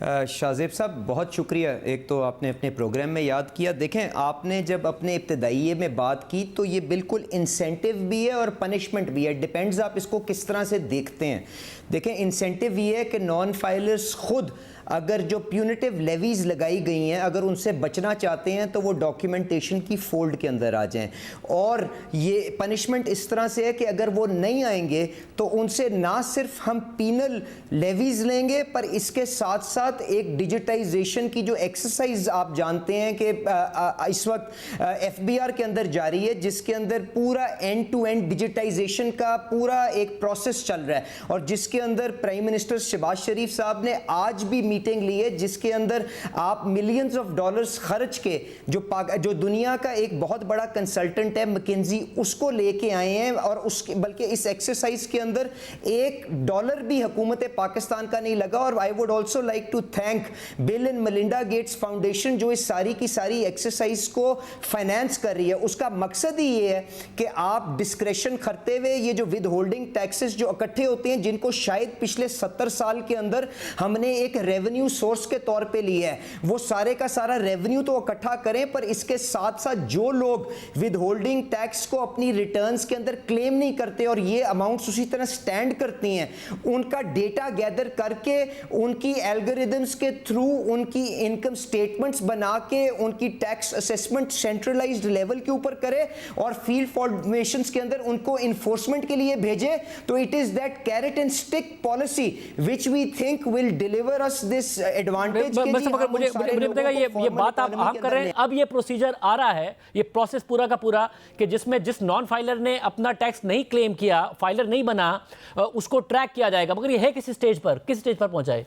شاہزیب صاحب بہت شکریہ. ایک تو آپ نے اپنے پروگرام میں یاد کیا. دیکھیں آپ نے جب اپنے ابتدائیے میں بات کی تو یہ بالکل انسینٹیو بھی ہے اور پنشمنٹ بھی ہے. ڈیپینڈز آپ اس کو کس طرح سے دیکھتے ہیں. دیکھیں انسینٹیو یہ ہے کہ نان فائلرز خود اگر جو پیونیٹیو لیویز لگائی گئی ہیں اگر ان سے بچنا چاہتے ہیں تو وہ ڈاکیومنٹیشن کی فولڈ کے اندر آ جائیں. اور یہ پنشمنٹ اس طرح سے ہے کہ اگر وہ نہیں آئیں گے تو ان سے نہ صرف ہم پینل لیویز لیں گے پر اس کے ساتھ ساتھ ایک ڈیجیٹائزیشن کی جو ایکسرسائز آپ جانتے ہیں کہ اس وقت ایف بی آر کے اندر جاری ہے جس کے اندر پورا اینڈ ٹو اینڈ ڈیجیٹائزیشن کا پورا ایک پروسیس چل رہا ہے اور جس کے اندر پرائم منسٹر شہباز شریف صاحب نے آج بھی میٹنگ لی ہے جس کے اندر آپ ملینز آف ڈالرز خرچ کے جو دنیا کا ایک بہت بڑا کنسلٹنٹ ہے مکنزی اس کو لے کے آئے ہیں اور بلکہ اس ایکسرسائز کے اندر $1 بھی حکومت پاکستان کا نہیں لگا. اور I would also like to thank Bill and Melinda Gates Foundation جو اس ساری کی ساری ایکسرسائز کو فائنانس کر رہی ہے. اس کا مقصد ہی یہ ہے کہ آپ ڈسکریشن کرتے ہوئے یہ جو ود ہولڈنگ ٹیکسز جو اکٹھے ہوتے ہیں جن کو شاید پچھلے 70 سال کے اندر ہم نے ایک ریونیو سورس کے طور پہ لیا ہے وہ سارے کا سارا ریونیو تو اکٹھا کریں پر اس کے ساتھ ساتھ جو لوگ ود ہولڈنگ ٹیکس کو اپنی ریٹرنز کے اندر کلیم نہیں کرتے اور یہ اماؤنٹس اسی طرح سٹینڈ کرتی ہیں ان کا ڈیٹا گیدر کر کے ان کی الگوریدمز کے تھرو ان کی انکم سٹیٹمنٹس بنا کے ان کی ٹیکس اسیسمنٹ سینٹرلائزڈ لیول کے اوپر کرے اور فیلڈ فارمیشنز کے اندر ان کو انفورسمنٹ کے لیے بھیجے. تو it is that carrot and stick policy which we think will deliver us this advantage. مجھے بتائے گا یہ بات آپ اہم کر رہے ہیں. اب یہ پروسیجر آ رہا ہے یہ پروسیس پورا کا پورا کہ جس میں جس نان فائلر نے اپنا ٹیکس نہیں کلیم کیا فائلر نہیں بنا اس کو ٹریک کیا جائے گا مگر یہ ہے کس سٹیج پر پہنچا ہے؟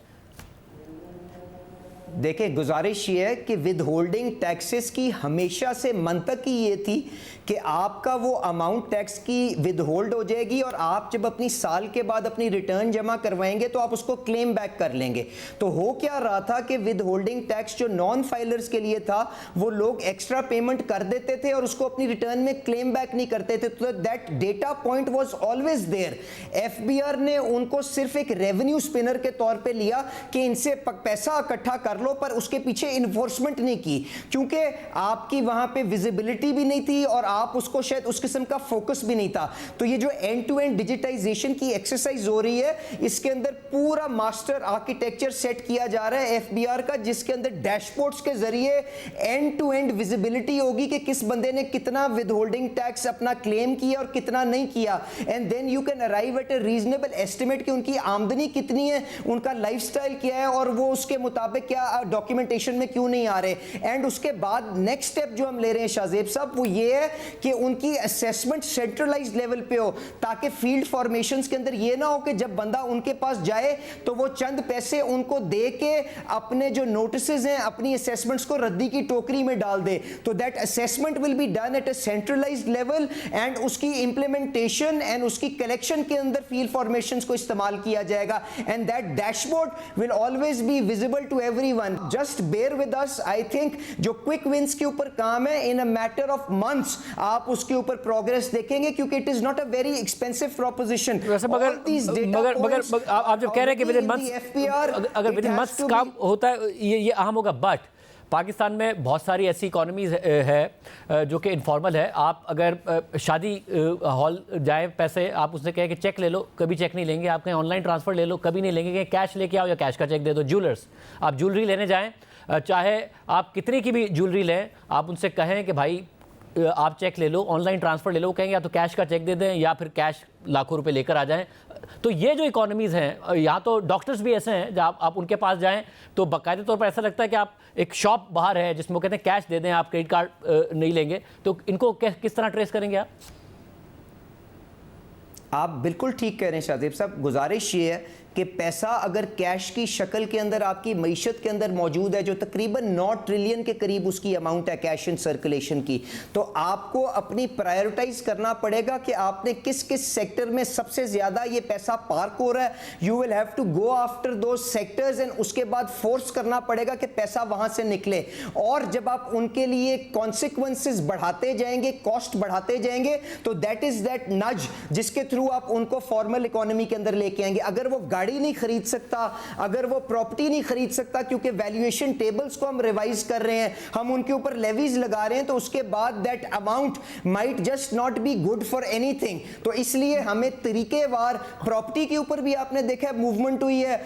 دیکھیں گزارش یہ ہے کہ ود ہولڈنگ ٹیکسز کی ہمیشہ سے منطق ہی یہ تھی کہ آپ کا وہ اماؤنٹ ٹیکس کی ود ہولڈ ہو جائے گی اور آپ جب اپنی سال کے بعد اپنی ریٹرن جمع کروائیں گے تو آپ اس کو کلیم بیک کر لیں گے. تو ہو کیا رہا تھا کہ ود ہولڈنگ ٹیکس جو نان فائلرز کے لیے تھا وہ لوگ ایکسٹرا پیمنٹ کر دیتے تھے اور اس کو اپنی ریٹرن میں کلیم بیک نہیں کرتے تھے. تو that data point was always there. F B R نے ان کو صرف ایک ریونیو اسپنر کے طور پہ لیا کہ ان سے پیسہ اکٹھا کر لو پر اس کے پیچھے انفورسمنٹ نہیں کی کیونکہ آپ کی وہاں پہ ویزیبلٹی بھی نہیں تھی اور آپ اس کو شاید اس قسم کا فوکس بھی نہیں تھا. تو یہ جو اینڈ ٹو اینڈ ڈیجیٹائزیشن کی ایکسرسائز ہو رہی ہے اس کے اندر پورا ماسٹر آرکیٹیکچر سیٹ کیا جا رہا ہے ایف بی آر کا جس کے اندر ڈیش بورڈز کے ذریعے اینڈ ٹو اینڈ ویزیبلٹی ہوگی کہ کس بندے نے کتنا ود ہولڈنگ ٹیکس اپنا کلیم کیا اور کتنا نہیں کیا. And then you can arrive at a reasonable estimate کہ ان کی آمدنی کتنی ہے ان کا لائف سٹائل کیا ہے اور وہ اس کے مطابق کیا ڈاکیومنٹیشن میں کیوں نہیں آ رہے. اینڈ اس کے بعد نیکسٹ سٹیپ جو ہم لے رہے ہیں شاہزیب صاحب وہ یہ ہے کہ ان کی اسیسمنٹ سینٹرلائزڈ لیول پہ ہو تاکہ فیلڈ فارمیشنز کے اندر یہ نہ ہو کہ جب بندہ ان کے پاس جائے تو وہ چند پیسے ان کو دے کے اپنے جو نوٹسز ہیں اپنی اسیسمنٹس کو ردی کی ٹوکری میں ڈال دے. تو that assessment will be done at a centralised level and اس کی امپلیمنٹیشن اینڈ اس کی کلیکشن کے اندر فیلڈ فارمیشنز کو استعمال کیا جائے گا. And that dashboard will always be visible to everyone. Just bear with us. I think جو کوئک ونس کے اوپر کام ہے in a matter of months آپ اس کے اوپر پروگریس دیکھیں گے کیونکہ it is not a very expensive proposition. مگر آپ جب کہہ رہے ہیں کہ ود ان منتھس اگر ود ان منتھس کام ہوتا ہے یہ اہم ہوگا. بٹ پاکستان میں بہت ساری ایسی اکانومیز ہے جو کہ انفارمل ہے. آپ اگر شادی ہال جائیں پیسے آپ اس سے کہیں کہ چیک لے لو کبھی چیک نہیں لیں گے. آپ کہیں آن لائن ٹرانسفر لے لو کبھی نہیں لیں گے. کہ کیش لے کے آؤ یا کیش کا چیک دے دو. جولرز آپ جولری لینے جائیں چاہے آپ کتنی کی بھی جولری لیں آپ ان سے کہیں کہ بھائی آپ چیک لے لو آن لائن ٹرانسفر لے لو کہیں یا تو کیش کا چیک دے دیں یا پھر کیش لاکھوں روپے لے کر آ جائیں. تو یہ جو اکانومیز ہیں یہاں تو ڈاکٹرز بھی ایسے ہیں جب آپ ان کے پاس جائیں تو باقاعدہ طور پر ایسا لگتا ہے کہ آپ ایک شاپ باہر ہے جس میں وہ کہتے ہیں کیش دے دیں آپ کریڈٹ کارڈ نہیں لیں گے. تو ان کو کس طرح ٹریس کریں گے آپ بالکل ٹھیک کہہ رہے ہیں شاہزیب صاحب. گزارش یہ ہے کہ پیسہ اگر کیش کی شکل کے اندر آپ کی معیشت کے اندر موجود ہے جو تقریباً 9 ٹریلین کے قریب اس کی اماؤنٹ ہے کیش ان سرکولیشن کی تو آپ کو اپنی پرائیورٹائز کرنا پڑے گا کہ آپ نے کس کس سیکٹر میں سب سے زیادہ یہ پیسہ پارک ہو رہا ہے. You will have to go after those sectors and اس کے بعد فورس کرنا پڑے گا کہ پیسہ وہاں سے نکلے. اور جب آپ ان کے لیے کانسیکوینسز بڑھاتے جائیں گے کاسٹ بڑھاتے جائیں گے تو دیٹ از دیٹ نج جس کے تھرو آپ ان کو فارمل اکانومی کے اندر لے کے آئیں گے. اگر وہ گاڑی نہیں خرید سکتا, اگر وہ پراپرٹی نہیں خرید سکتا کیونکہ ویلیویشن ٹیبلز کو ہم ریوائز کر رہے ہیں, ہم ان کے اوپر لیویز لگا رہے ہیں, تو اس کے بعد that amount might just not be good for anything. تو اس لیے ہمیں طریقے وار پراپرٹی کے اوپر بھی آپ نے دیکھا موومنٹ ہوئی ہے,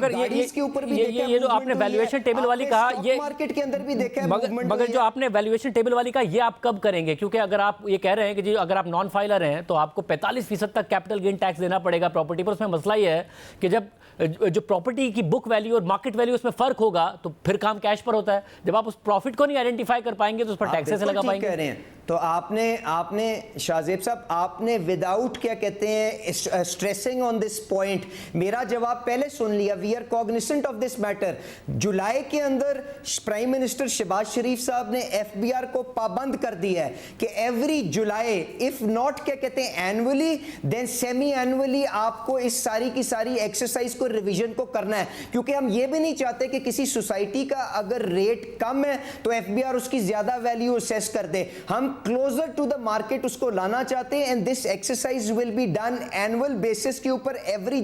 گاڑیز کے اوپر بھی دیکھا, یہ جو آپ نے ویلیویشن ٹیبل والی کہا, یہ مارکیٹ کے اندر بھی دیکھا, مگر جو آپ نے ویلیویشن ٹیبل والی کہا یہ آپ کب کریں گے؟ کیونکہ اگر آپ یہ کہہ رہے ہیں کہ جی اگر آپ نان فائلر ہیں تو آپ کو 45% تک کیپٹل گین ٹیکس دینا پڑے گا پراپرٹی پر. اس میں مسئلہ یہ ہے کہ جب جو پراپرٹی کی بک ویلیو اور مارکیٹ ویلیو اس میں فرق ہوگا تو پھر کام کیش پر ہوتا ہے. جب آپ اس پروفٹ کو نہیں آئیڈینٹیفائی کر پائیں گے تو اس پر ٹیکسز سے لگا پائیں گے. تو آپ نے شاہ زیب صاحب, آپ نے وداؤٹ کیا کہتے ہیں اسٹریسنگ آن دس پوائنٹ, میرا جواب پہلے سن لیا. We are cognizant of this matter. جولائی کے اندر پرائم منسٹر شہباز شریف صاحب نے ایف بی آر کو پابند کر دیا ہے کہ ایوری جولائی اف ناٹ کیا کہتے ہیں اینولی دین سیمی اینولی آپ کو اس ساری کی ساری ایکسرسائز کو ریویژن کو کرنا ہے, کیونکہ ہم یہ بھی نہیں چاہتے کہ کسی سوسائٹی کا اگر ریٹ کم ہے تو ایف بی آر اس کی زیادہ ویلیو اسیس کر دے. ہم کلوزر ٹو دا مارکیٹ اس کو لانا چاہتے ہیں, and this exercise will be done annual basis کے اوپر ایوری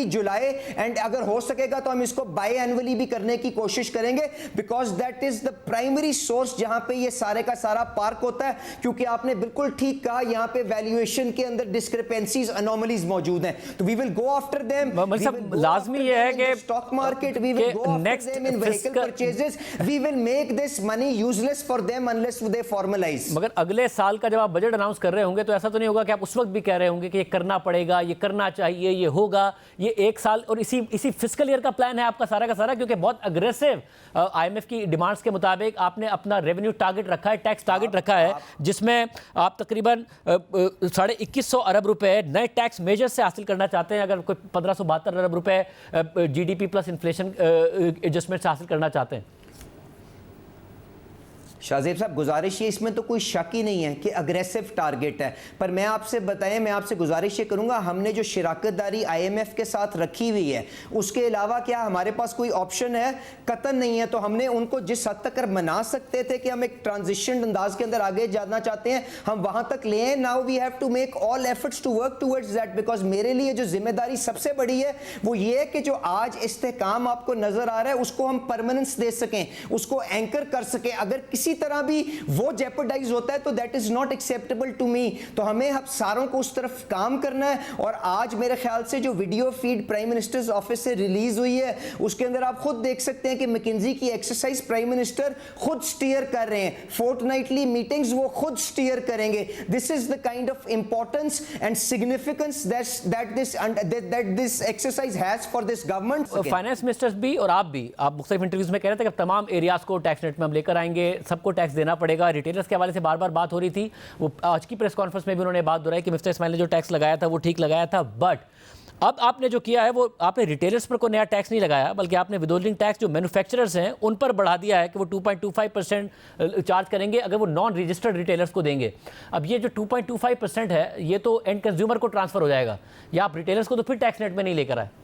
جولائی, اینڈ اگر ہو سکے گا تو ہم اس کو بائی اینولی بھی کرنے کی کوشش کریں گے, because that is the primary source جہاں پہ یہ سارے کا سارا پارک ہوتا ہے. کیونکہ آپ نے بالکل ٹھیک کہا, یہاں پہ ویلیویشن کے اندر ڈسکرپنسیز انوملیز موجود ہیں, تو وی ول گو آفٹر دیم. لازمی یہ ہے کہ stock market we will go after them in vehicle purchases, we will make this money useless for them unless they formalize. مگر اگلے سال کا جب آپ بجٹ اناؤنس کر رہے ہوں گے تو ایسا تو نہیں ہوگا کہ آپ اس وقت بھی کہہ رہے ہوں گے کہ یہ کرنا پڑے گا, یہ کرنا چاہیے, یہ ہوگا. یہ ایک سال اور اسی فسکل ایئر کا پلان ہے آپ کا سارا کا سارا, کیونکہ بہت اگریسو آئی ایم ایف کی ڈیمانڈز کے مطابق آپ نے اپنا ریونیو ٹارگٹ رکھا ہے, ٹیکس ٹارگٹ رکھا ہے, جس میں آپ تقریباً 2150 ارب روپے نئے ٹیکس میجر سے حاصل کرنا چاہتے ہیں. اگر کوئی 1572 ارب روپے G D P plus inflation adjustment سے حاصل کرنا چاہتے ہیں. شاہ زیب صاحب گزارش یہ, اس میں تو کوئی شک ہی نہیں ہے کہ اگریسو ٹارگٹ ہے, پر میں آپ سے گزارش یہ کروں گا, ہم نے جو شراکت داری آئی ایم ایف کے ساتھ رکھی ہوئی ہے اس کے علاوہ کیا ہمارے پاس کوئی آپشن ہے؟ قطعاً نہیں ہے. تو ہم نے ان کو جس حد تک منا سکتے تھے کہ ہم ایک ٹرانزیشن انداز کے اندر آگے جانا چاہتے ہیں, ہم وہاں تک لے ہیں. Now we have to make all efforts to work towards that, because میرے لیے جو ذمہ داری سب سے بڑی ہے وہ یہ ہے کہ جو آج استحکام آپ کو نظر آ رہا ہے اس کو ہم پرماننس دے سکیں, اس کو اینکر کر سکیں. اگر کسی طرح بھی وہ جیپرڈائز ہوتا ہے تو that is not acceptable to me. تو ہمیں ساروں کو اس طرف کام کرنا ہے. اور آج میرے خیال سے جو video feed prime minister's office سے ریلیز ہوئی ہے اس کے اندر آپ خود دیکھ سکتے ہیں کہ میکنزی کی ایکسرسائز پرائم منسٹر خود سٹیئر کر رہے ہیں, فورٹ نائٹلی میٹنگز وہ خود سٹیئر کریں گے. This is the kind of importance and significance that this exercise has for this government. Finance ministers بھی اور آپ بھی, آپ مختلف انٹرویوز میں کہہ رہے تھے کہ تمام ایریاز کو ٹیکس نیٹ میں ہم لے کر آئیں گے, سب کو ٹیکس دینا پڑے گا. ریٹیلرز کے حوالے سے بار بار بات ہو رہی تھی, وہ آج کی پریس کانفرنس میں بھی انہوں نے بات دہرائی کہ مفتی اسماعیل نے جو ٹیکس لگایا تھا وہ ٹھیک لگایا تھا. بٹ اب آپ نے جو کیا ہے وہ آپ نے ریٹیلرز پر کوئی نیا ٹیکس نہیں لگایا, بلکہ آپ نے ود ہولڈنگ ٹیکس جو مینوفیکچررز ہیں ان پر بڑھا دیا ہے کہ وہ 2.25% چارج کریں گے اگر وہ نان رجسٹرڈ ریٹیلرز کو دیں گے. اب یہ جو 2.25% ہے یہ تو اینڈ کنزیومر کو ٹرانسفر ہو جائے گا, یا آپ ریٹیلرز کو تو پھر ٹیکس نیٹ میں نہیں لے کر آئے؟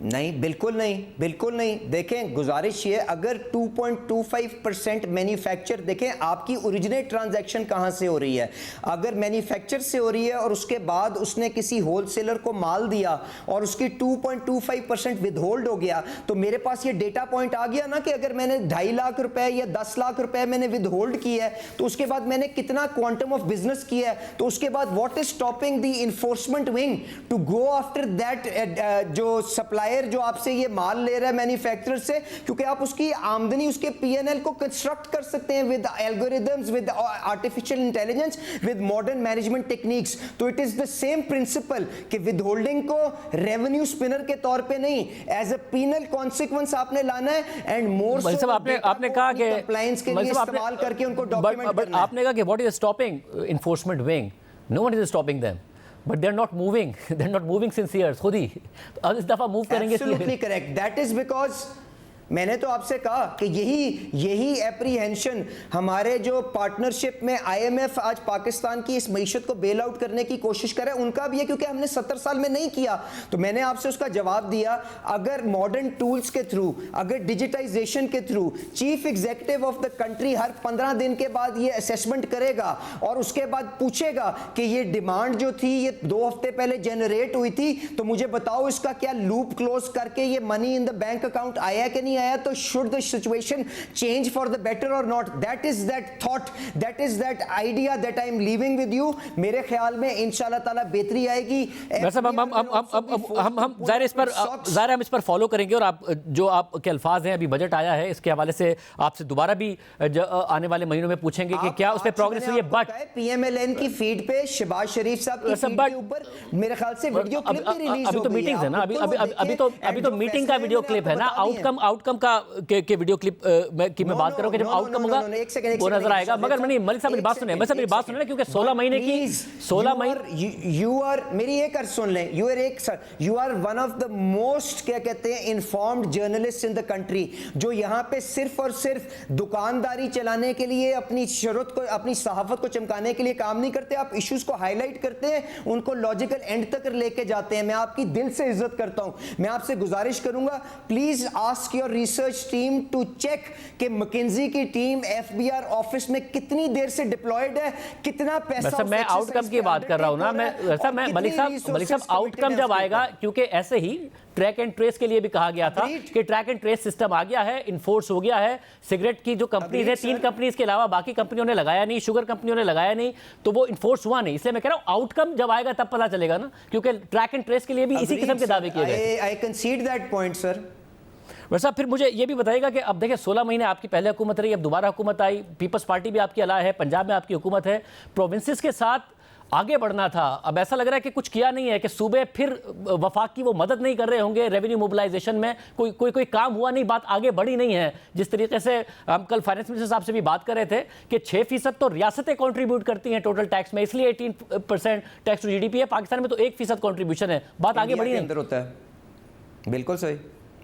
نہیں, بالکل نہیں, بالکل نہیں. دیکھیں گزارش یہ, اگر 2.25% مینوفیکچر, دیکھیں آپ کی اوریجنیٹ ٹرانزیکشن کہاں سے ہو رہی ہے. اگر مینوفیکچر سے ہو رہی ہے اور اس کے بعد اس نے کسی ہول سیلر کو مال دیا اور اس کی 2.25% ود ہولڈ ہو گیا, تو میرے پاس یہ ڈیٹا پوائنٹ آ گیا نا کہ اگر میں نے 2.5 لاکھ روپے یا 10 لاکھ روپے میں نے ود ہولڈ کی ہے تو اس کے بعد میں نے کتنا کوانٹم آف بزنس کیا ہے. تو اس کے بعد what is stopping the enforcement wing to go after that جو سپلائی جو آپ سے یہ مال لے رہا ہے مینوفیکچرر سے, کیونکہ آپ اس کی آمدنی, اس کے پی این ایل کو کنسٹرکٹ کر سکتے ہیں with algorithms, with artificial intelligence, with modern management techniques. تو it is the same principle کہ ود ہولڈنگ کو ریونیو اسپنر کے طور پہ نہیں, ایز اے پینل کانسیکوینس آپ نے لانا ہے. اینڈ مور سو آپ نے کہا کہ کمپلائنس کے لیے استعمال کر کے ان کو ڈاکیومنٹ کرنا ہے. آپ نے کہا کہ what is stopping enforcement wing, no one is stopping them, but they're not moving since years. خود ہی اس دفعہ موو کریں گے. Absolutely correct. That is because میں نے تو آپ سے کہا کہ یہی اپریہنشن ہمارے جو پارٹنرشپ میں آئی ایم ایف آج پاکستان کی اس معیشت کو بیل آؤٹ کرنے کی کوشش کرے ان کا بھی ہے, کیونکہ ہم نے 70 سال میں نہیں کیا. تو میں نے آپ سے اس کا جواب دیا, اگر ماڈرن ٹولز کے تھرو, اگر ڈیجیٹائزیشن کے through chief executive of the country ہر 15 دن کے بعد یہ اسیسمنٹ کرے گا اور اس کے بعد پوچھے گا کہ یہ ڈیمانڈ جو تھی یہ 2 ہفتے پہلے جنریٹ ہوئی تھی, تو مجھے بتاؤ اس کا کیا لوپ کلوز کر کے یہ منی ان دا بینک اکاؤنٹ آیا کہ نہیں آیا, تو should the situation change for the better or not. That is that thought, that is that idea that I am leaving with you. میرے خیال میں انشاءاللہ تعالی بہتری آئے گی. ہم ظاہر ہم اس پر فالو کریں گے, اور آپ کے الفاظ ہیں ابھی بجٹ آیا ہے اس کے حوالے سے آپ سے دوبارہ بھی آنے والے مہینوں میں پوچھیں گے کہ کیا اس پہ پروگریس ہوئی ہے. But P M L N کی فیڈ پہ شہباز شریف صاحب کی فیڈ کے اوپر میرے خیال سے ویڈیو کلپ بھی ریلیز ہو گئی. ابھی تو میٹنگز ہے نا, ابھی تو میٹنگ کا ویڈیو کلپ ہے نا, آؤٹ کم کا کہ ویڈیو کلپ کی میں بات کروں کہ جب آؤٹ کم ہوگا وہ نظر آئے گا. مگر ملک صاحب میری بات سنیں, میری بات سنیں, کیونکہ 16 مہینے کی 16 مہینے یو آر میری ایک سن لیں, you are one of the most کیا کہتے ہیں informed journalist in the country, جو یہاں پہ صرف اور صرف دکانداری چلانے کے لیے اپنی شہرت کو, اپنی صحافت کو چمکانے کے لیے کام نہیں کرتے. آپ ایشوز کو ہائی لائٹ کرتے ہیں, ان کو لاجیکل اینڈ تک لے کے جاتے ہیں. میں آپ کی دل سے عزت کرتا ہوں. میں آپ سے گزارش کروں گا, please ask your research team to check کہ مکنزی کی team F B R office میں کتنی دیر سے ڈپلوائڈ ہے, کتنا پیسہ. میں آؤٹ کم کی بات کر رہا ہوں نا, میں ملک صاحب آؤٹ کم جب آئے گا, کیونکہ ایسے ہی ٹریک اینڈ ٹریس کے لیے بھی کہا گیا تھا کہ ٹریک اینڈ ٹریس سسٹم آ گیا ہے, انفورس ہو گیا ہے. سگریٹ کی جو کمپنیز ہیں 3 کمپنیز کے علاوہ باقی کمپنیوں نے لگایا نہیں, شوگر کمپنیوں نے لگایا نہیں, تو وہ انفورس ہوا نہیں. اس لیے میں کہہ رہا ہوں آؤٹ کم جب آئے گا تب پتہ چلے گا نا, کیونکہ ٹریک اینڈ ٹریس کے لیے بھی اسی قسم کے دعوے کیے گئے. I concede that point, sir. صاحب پھر مجھے یہ بھی بتائیے گا کہ اب دیکھیں 16 مہینے آپ کی پہلے حکومت رہی, اب دوبارہ حکومت آئی, پیپلز پارٹی بھی آپ کی الائے ہے, پنجاب میں آپ کی حکومت ہے, پروونسز کے ساتھ آگے بڑھنا تھا. اب ایسا لگ رہا ہے کہ کچھ کیا نہیں ہے, کہ صوبے پھر وفاق کی وہ مدد نہیں کر رہے ہوں گے ریونیو موبلائزیشن میں, کوئی کام ہوا نہیں, بات آگے بڑھی نہیں ہے. جس طریقے سے ہم کل فائنانس منسٹر صاحب سے بھی بات کر رہے تھے کہ 6% تو ریاستیں کنٹریبیوٹ کرتی ہیں ٹوٹل ٹیکس میں, اس لیے 18% tax to G D P ہے. پاکستان میں تو 1% کنٹریبیوشن ہے, بات آگے بڑھی نہیں. ہوتا ہے. بالکل صحیح,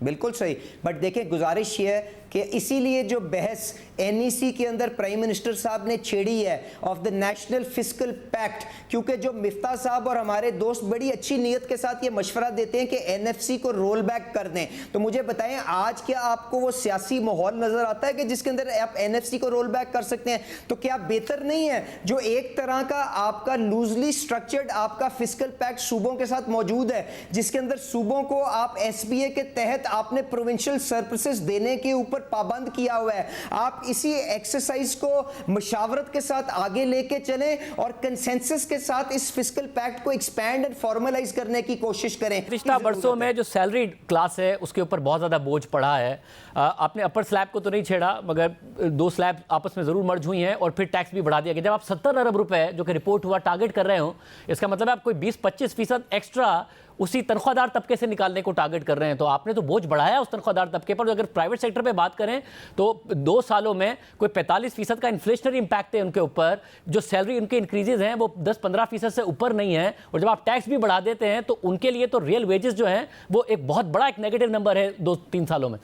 بالکل صحیح. بٹ دیکھیں گزارش یہ ہے کہ اسی لیے جو بحث این ای سی کے اندر پرائم منسٹر صاحب نے چھیڑی ہے of the national fiscal packet, کیونکہ جو مفتاح صاحب اور ہمارے دوست بڑی اچھی نیت کے ساتھ یہ مشورہ دیتے ہیں کہ این ایف سی کو رول بیک کر دیں, تو مجھے بتائیں آج کیا آپ کو وہ سیاسی ماحول نظر آتا ہے کہ جس کے اندر آپ این ایف سی کو رول بیک کر سکتے ہیں؟ تو کیا بہتر نہیں ہے جو ایک طرح کا آپ کا لوزلی اسٹرکچرڈ آپ کا فسکل پیکٹ صوبوں کے ساتھ موجود ہے, جس کے اندر صوبوں کو آپ ایس بی اے کے تحت آپ نے پروونشل سرپلسز دینے کے اوپر پابند کیا ہوا ہے. آپ اسی ایکسرسائز کو مشاورت کے ساتھ آگے لے کے چلیں اور کنسنسس کے ساتھ اس فسکل پیکٹ کو ایکسپینڈ اینڈ فارملائز کرنے کی کوشش کریں. پچھلے برسوں میں جو سیلریڈ کلاس ہے اس کے اوپر بہت زیادہ بوجھ پڑا ہے. آپ نے اپر سلیب کو تو نہیں چھیڑا, مگر 2 سلیب آپس میں ضرور مرج ہوئی ہیں, اور پھر ٹیکس بھی بڑھا دیا گیا. جب آپ 70 ارب روپے جو کہ رپورٹ ہوا ٹارگٹ کر رہے ہوں, اس کا مطلب ہے آپ کوئی 20-25% ایکسٹرا اسی تنخواہ دار طبقے سے نکالنے کو ٹارگٹ کر رہے ہیں. تو آپ نے تو بوجھ بڑھایا اس تنخواہ دار طبقے پر. اگر پرائیویٹ سیکٹر پہ بات کریں تو 2 سالوں میں کوئی 45% کا انفلیشنری امپیکٹ ہے ان کے اوپر. جو سیلری ان کے انکریزز ہیں وہ 10-15% سے اوپر نہیں ہیں, اور جب آپ ٹیکس بھی بڑھا دیتے ہیں تو ان کے لیے تو ریئل ویجز جو ہیں وہ ایک بہت بڑا ایک نیگیٹو نمبر ہے 2-3 سالوں میں.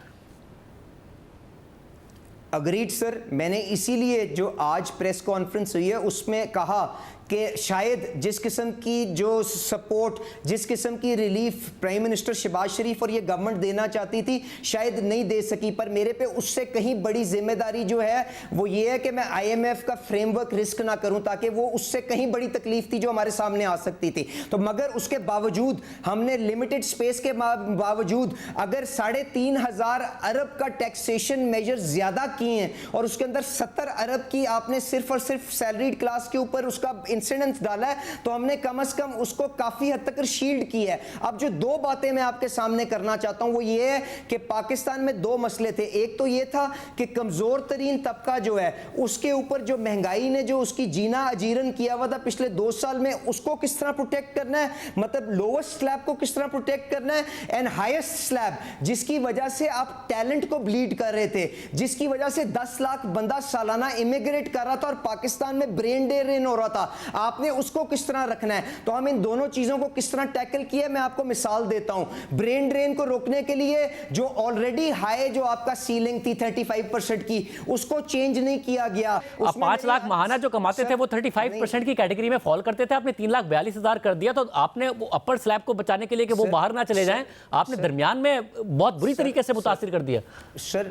اگریڈ سر, میں نے اسی لیے جو آج پریس کانفرنس ہوئی ہے اس میں کہا کہ شاید جس قسم کی جو سپورٹ, جس قسم کی ریلیف پرائم منسٹر شہباز شریف اور یہ گورنمنٹ دینا چاہتی تھی شاید نہیں دے سکی, پر میرے پہ اس سے کہیں بڑی ذمہ داری جو ہے وہ یہ ہے کہ میں آئی ایم ایف کا فریم ورک رسک نہ کروں, تاکہ وہ اس سے کہیں بڑی تکلیف تھی جو ہمارے سامنے آ سکتی تھی. تو مگر اس کے باوجود ہم نے لمیٹڈ سپیس کے باوجود اگر 3,500 ارب کا ٹیکسیشن میجر زیادہ کیے ہیں, اور اس کے اندر 70 ارب کی آپ نے صرف اور صرف سیلریڈ کلاس کے اوپر اس کا انسیڈنس ڈالا ہے, تو ہم نے کم از کم اس کو کافی حد تک شیلڈ کی ہے. اب جو 2 باتیں میں آپ کے سامنے کرنا چاہتا ہوں وہ یہ ہے کہ پاکستان میں 2 مسئلے تھے. ایک تو یہ تھا کہ کمزور ترین طبقہ جو ہے اس کے اوپر جو مہنگائی نے جو اس کی جینا اجیرن کیا ہوا تھا پچھلے 2 سال میں, اس کو کس طرح پروٹیکٹ کرنا ہے, مطلب لوسٹ سلیب کو کس طرح پروٹیکٹ کرنا ہے, اینڈ ہائیسٹ سلیب جس کی وجہ سے آپ ٹیلنٹ کو بلیڈ کر رہے تھے, جس کی وجہ سے 10 لاکھ بندہ سالانہ امیگریٹ کر رہا تھا اور پاکستان میں برین ڈرین ہو رہا تھا. آپ نے اس کو کس طرح رکھنا ہے. تو ہم ان دونوں چیزوں کو کس طرح ٹیکل کیا میں آپ کو مثال دیتا ہوں. برین ڈرین کو روکنے کے لیے جو آلریڈی ہائی جو آپ کا سیلنگ تھی 35% کی, اس کو چینج نہیں کیا گیا. آپ 5 لاکھ ماہانہ جو کماتے تھے وہ 35% کی کیٹیگری میں فال کرتے تھے, آپ نے 3,42,000 کر دیا. تو آپ نے اپر سلیب کو بچانے کے لیے کہ وہ باہر نہ چلے جائیں, آپ نے درمیان میں بہت بری طریقے سے متاثر کر دیا. سر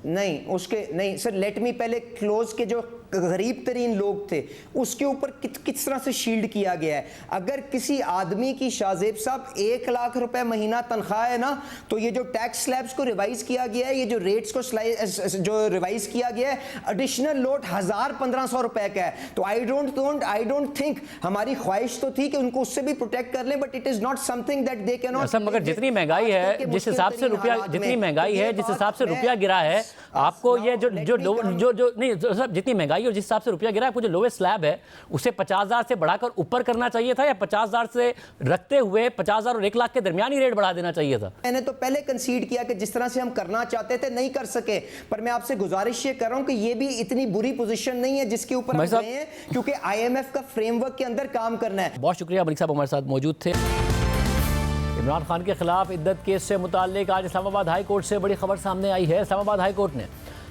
نہیں, اس کے نہیں سر, لیٹ می پہلے کلوز کے جو غریب ترین لوگ تھے اس کے اوپر کس طرح سے شیلڈ کیا گیا ہے. اگر کسی آدمی کی شاہ زیب صاحب 1 لاکھ روپے مہینہ تنخواہ ہے نا, تو یہ جو ٹیکس سلیبز کو ریوائز کیا گیا ہے, یہ جو ریٹس کو جو ریوائز کیا گیا ہے, ایڈیشنل لوٹ 1,000-1,500 روپے کا ہے. تو آئی ڈونٹ تھنک, ہماری خواہش تو تھی کہ ان کو اس سے بھی پروٹیکٹ کر لیں, but it is not some thing that they can not. مگر جتنی مہنگائی ہے جس حساب سے روپیہ, جتنی مہنگائی ہے جس حساب سے روپیہ گرا ہے, آپ کو یہ جو نہیں جتنی مہنگائی اور جس حساب سے روپیہ گرا ہے, وہ جو لویسٹ سلیب ہے اسے 50,000 سے بڑھا کر اوپر کرنا چاہیے تھا, یا 50,000 سے رکھتے ہوئے 50,000 اور 1 لاکھ کے درمیانی ریٹ بڑھا دینا چاہیے تھا. میں نے تو پہلے کنسیڈ کیا کہ جس طرح سے ہم کرنا چاہتے تھے نہیں کر سکے, پر میں آپ سے گزارش یہ کر رہا ہوں کہ یہ بھی اتنی بری پوزیشن نہیں ہے جس کے اوپر ہم گئے ہیں, کیونکہ IMF کا فریم ورک کے اندر کام کرنا ہے. بہت شکریہ ملک صاحب ہمارے ساتھ موجود تھے. عمران خان کے خلاف عدت کیس سے متعلق آج اسلام آباد ہائی کورٹ سے بڑی خبر سامنے آئی ہے. اسلام آباد ہائی کورٹ نے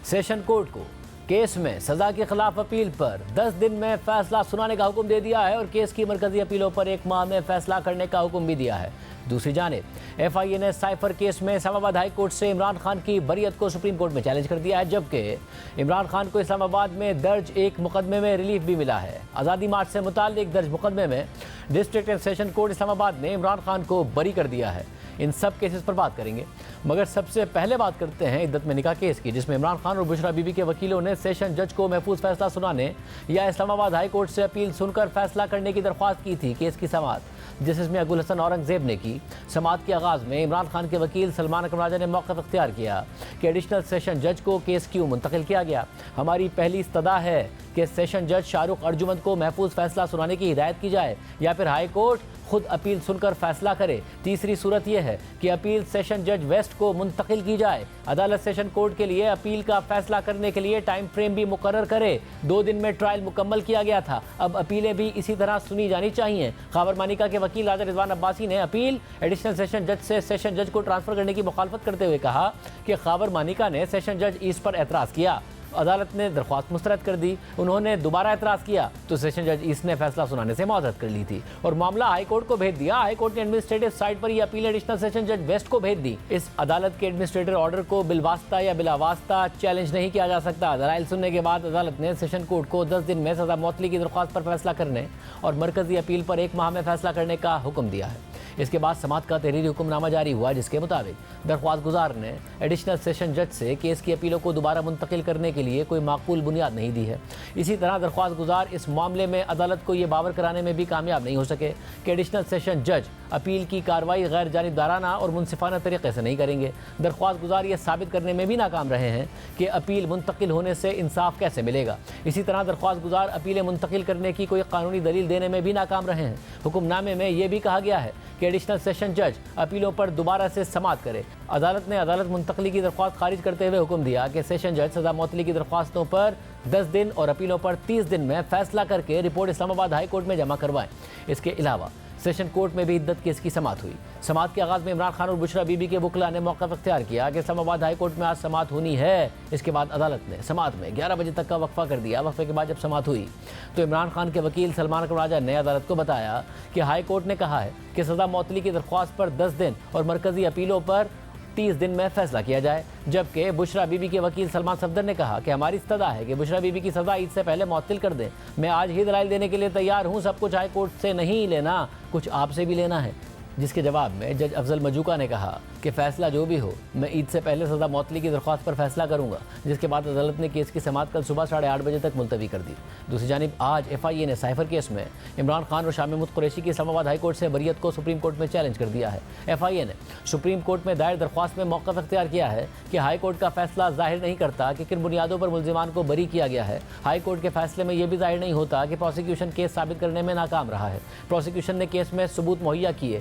سیشن کورٹ کو کیس میں سزا کے خلاف اپیل پر 10 دن میں فیصلہ سنانے کا حکم دے دیا ہے, اور کیس کی مرکزی اپیلوں پر 1 ماہ میں فیصلہ کرنے کا حکم بھی دیا ہے. دوسری جانب FIA نے سائفر کیس میں اسلام آباد ہائی کورٹ سے عمران خان کی بریت کو سپریم کورٹ میں چیلنج کر دیا ہے, جبکہ عمران خان کو اسلام آباد میں درج ایک مقدمے میں ریلیف بھی ملا ہے. آزادی مارچ سے متعلق درج مقدمے میں ڈسٹرکٹ اینڈ سیشن کورٹ اسلام آباد نے عمران خان کو بری کر دیا ہے. ان سب کیسز پر بات کریں گے, مگر سب سے پہلے بات کرتے ہیں عدت میں نکاح کیس کی, جس میں عمران خان اور بشرا بی بی کے وکیلوں نے سیشن جج کو محفوظ فیصلہ سنانے یا اسلام آباد ہائی کورٹ سے اپیل سن کر فیصلہ کرنے کی درخواست کی تھی. کیس کی سماعت جسٹس میں ابو الحسن اورنگزیب نے کی. سماعت کے آغاز میں عمران خان کے وکیل سلمان اکرم راجہ نے موقف اختیار کیا کہ ایڈیشنل سیشن جج کو کیس کیوں منتقل کیا گیا. ہماری پہلی استدعا ہے کہ سیشن جج شاہ رخ ارجمند کو محفوظ فیصلہ سنانے کی ہدایت کی جائے, یا پھر ہائی کورٹ خود اپیل سن کر فیصلہ کرے. تیسری صورت یہ ہے کہ اپیل سیشن جج ویسٹ کو منتقل کی جائے. عدالت سیشن کورٹ کے لیے اپیل کا فیصلہ کرنے کے لیے ٹائم فریم بھی مقرر کرے. 2 دن میں ٹرائل مکمل کیا گیا تھا, اب اپیلیں بھی اسی طرح سنی جانی چاہیے. خاور مانیکا کے وکیل راجہ رضوان عباسی نے اپیل ایڈیشنل سیشن جج سے سیشن جج کو ٹرانسفر کرنے کی مخالفت کرتے ہوئے کہا کہ خاور مانیکا نے سیشن جج اس پر اعتراض کیا, عدالت نے درخواست مسترد کر دی, انہوں نے دوبارہ اعتراض کیا تو سیشن جج اس نے فیصلہ سنانے سے معذرت کر لی تھی اور معاملہ ہائی کورٹ کو بھیج دیا. ہائی کورٹ نے ایڈمنسٹریٹو سائٹ پر یہ اپیل ایڈیشنل سیشن جج ویسٹ کو بھیج دی. اس عدالت کے ایڈمنسٹریٹو آرڈر کو بالواسطہ یا بلا واسطہ چیلنج نہیں کیا جا سکتا. دلائل سننے کے بعد عدالت نے سیشن کورٹ کو 10 دن میں سزا معطلی کی درخواست پر فیصلہ کرنے اور مرکزی اپیل پر 1 ماہ میں فیصلہ کرنے کا حکم دیا ہے. اس کے بعد سماعت کا تحریری حکم نامہ جاری ہوا, جس کے مطابق درخواست گزار نے ایڈیشنل سیشن جج سے کیس کی اپیلوں کو دوبارہ منتقل کرنے کے لیے کوئی معقول بنیاد نہیں دی ہے. اسی طرح درخواست گزار اس معاملے میں عدالت کو یہ باور کرانے میں بھی کامیاب نہیں ہو سکے کہ ایڈیشنل سیشن جج اپیل کی کارروائی غیر جانبدارانہ اور منصفانہ طریقے سے نہیں کریں گے. درخواست گزار یہ ثابت کرنے میں بھی ناکام رہے ہیں کہ اپیل منتقل ہونے سے انصاف کیسے ملے گا. اسی طرح درخواست گزار اپیلیں منتقل کرنے کی کوئی قانونی دلیل دینے میں بھی ناکام رہے ہیں. حکم نامے میں یہ بھی کہا گیا ہے کہ ایڈیشنل سیشن جج اپیلوں پر دوبارہ سے سماعت کرے. عدالت نے عدالت منتقلی کی درخواست خارج کرتے ہوئے حکم دیا کہ سیشن جج سزا معطلی کی درخواستوں پر 10 دن اور اپیلوں پر 30 دن میں فیصلہ کر کے رپورٹ اسلام آباد ہائی کورٹ میں جمع کروائیں. اس کے علاوہ سیشن کورٹ میں بھی عدت کیس کی سماعت ہوئی. سماعت کے آغاز میں عمران خان اور بشرا بی بی کے وکلاء نے موقف اختیار کیا کہ اسلام آباد ہائی کورٹ میں آج سماعت ہونی ہے. اس کے بعد عدالت نے سماعت میں 11 بجے تک کا وقفہ کر دیا. وقفے کے بعد جب سماعت ہوئی تو عمران خان کے وکیل سلمان اکرم راجہ نے عدالت کو بتایا کہ ہائی کورٹ نے کہا ہے کہ سزا معطلی کی درخواست پر 10 دن اور مرکزی اپیلوں پر 30 دن میں فیصلہ کیا جائے. جبکہ بشرا بی بی کے وکیل سلمان صفدر نے کہا کہ ہماری استدعا ہے کہ بشرا بی بی کی سزا عید سے پہلے معطل کر دیں. میں آج ہی دلائل دینے کے لیے تیار ہوں, سب کچھ ہائی کورٹ سے نہیں لینا, کچھ آپ سے بھی لینا ہے. جس کے جواب میں جج افضل مجوکا نے کہا کہ فیصلہ جو بھی ہو میں عید سے پہلے سزا معطلی کی درخواست پر فیصلہ کروں گا. جس کے بعد عدالت نے کیس کی سماعت کل صبح 8:30 بجے تک ملتوی کر دی. دوسری جانب آج FIA نے سائفر کیس میں عمران خان اور شاہ محمود قریشی کی اسلام آباد ہائی کورٹ سے بریت کو سپریم کورٹ میں چیلنج کر دیا ہے. FIA نے سپریم کورٹ میں دائر درخواست میں موقف اختیار کیا ہے کہ ہائی کورٹ کا فیصلہ ظاہر نہیں کرتا کہ کن بنیادوں پر ملزمان کو بری کیا گیا ہے. ہائی کورٹ کے فیصلے میں یہ بھی ظاہر نہیں ہوتا کہ پروسیکیوشن کیس ثابت کرنے میں ناکام رہا ہے. پروسیکیوشن نے کیس میں ثبوت مہیا کیے,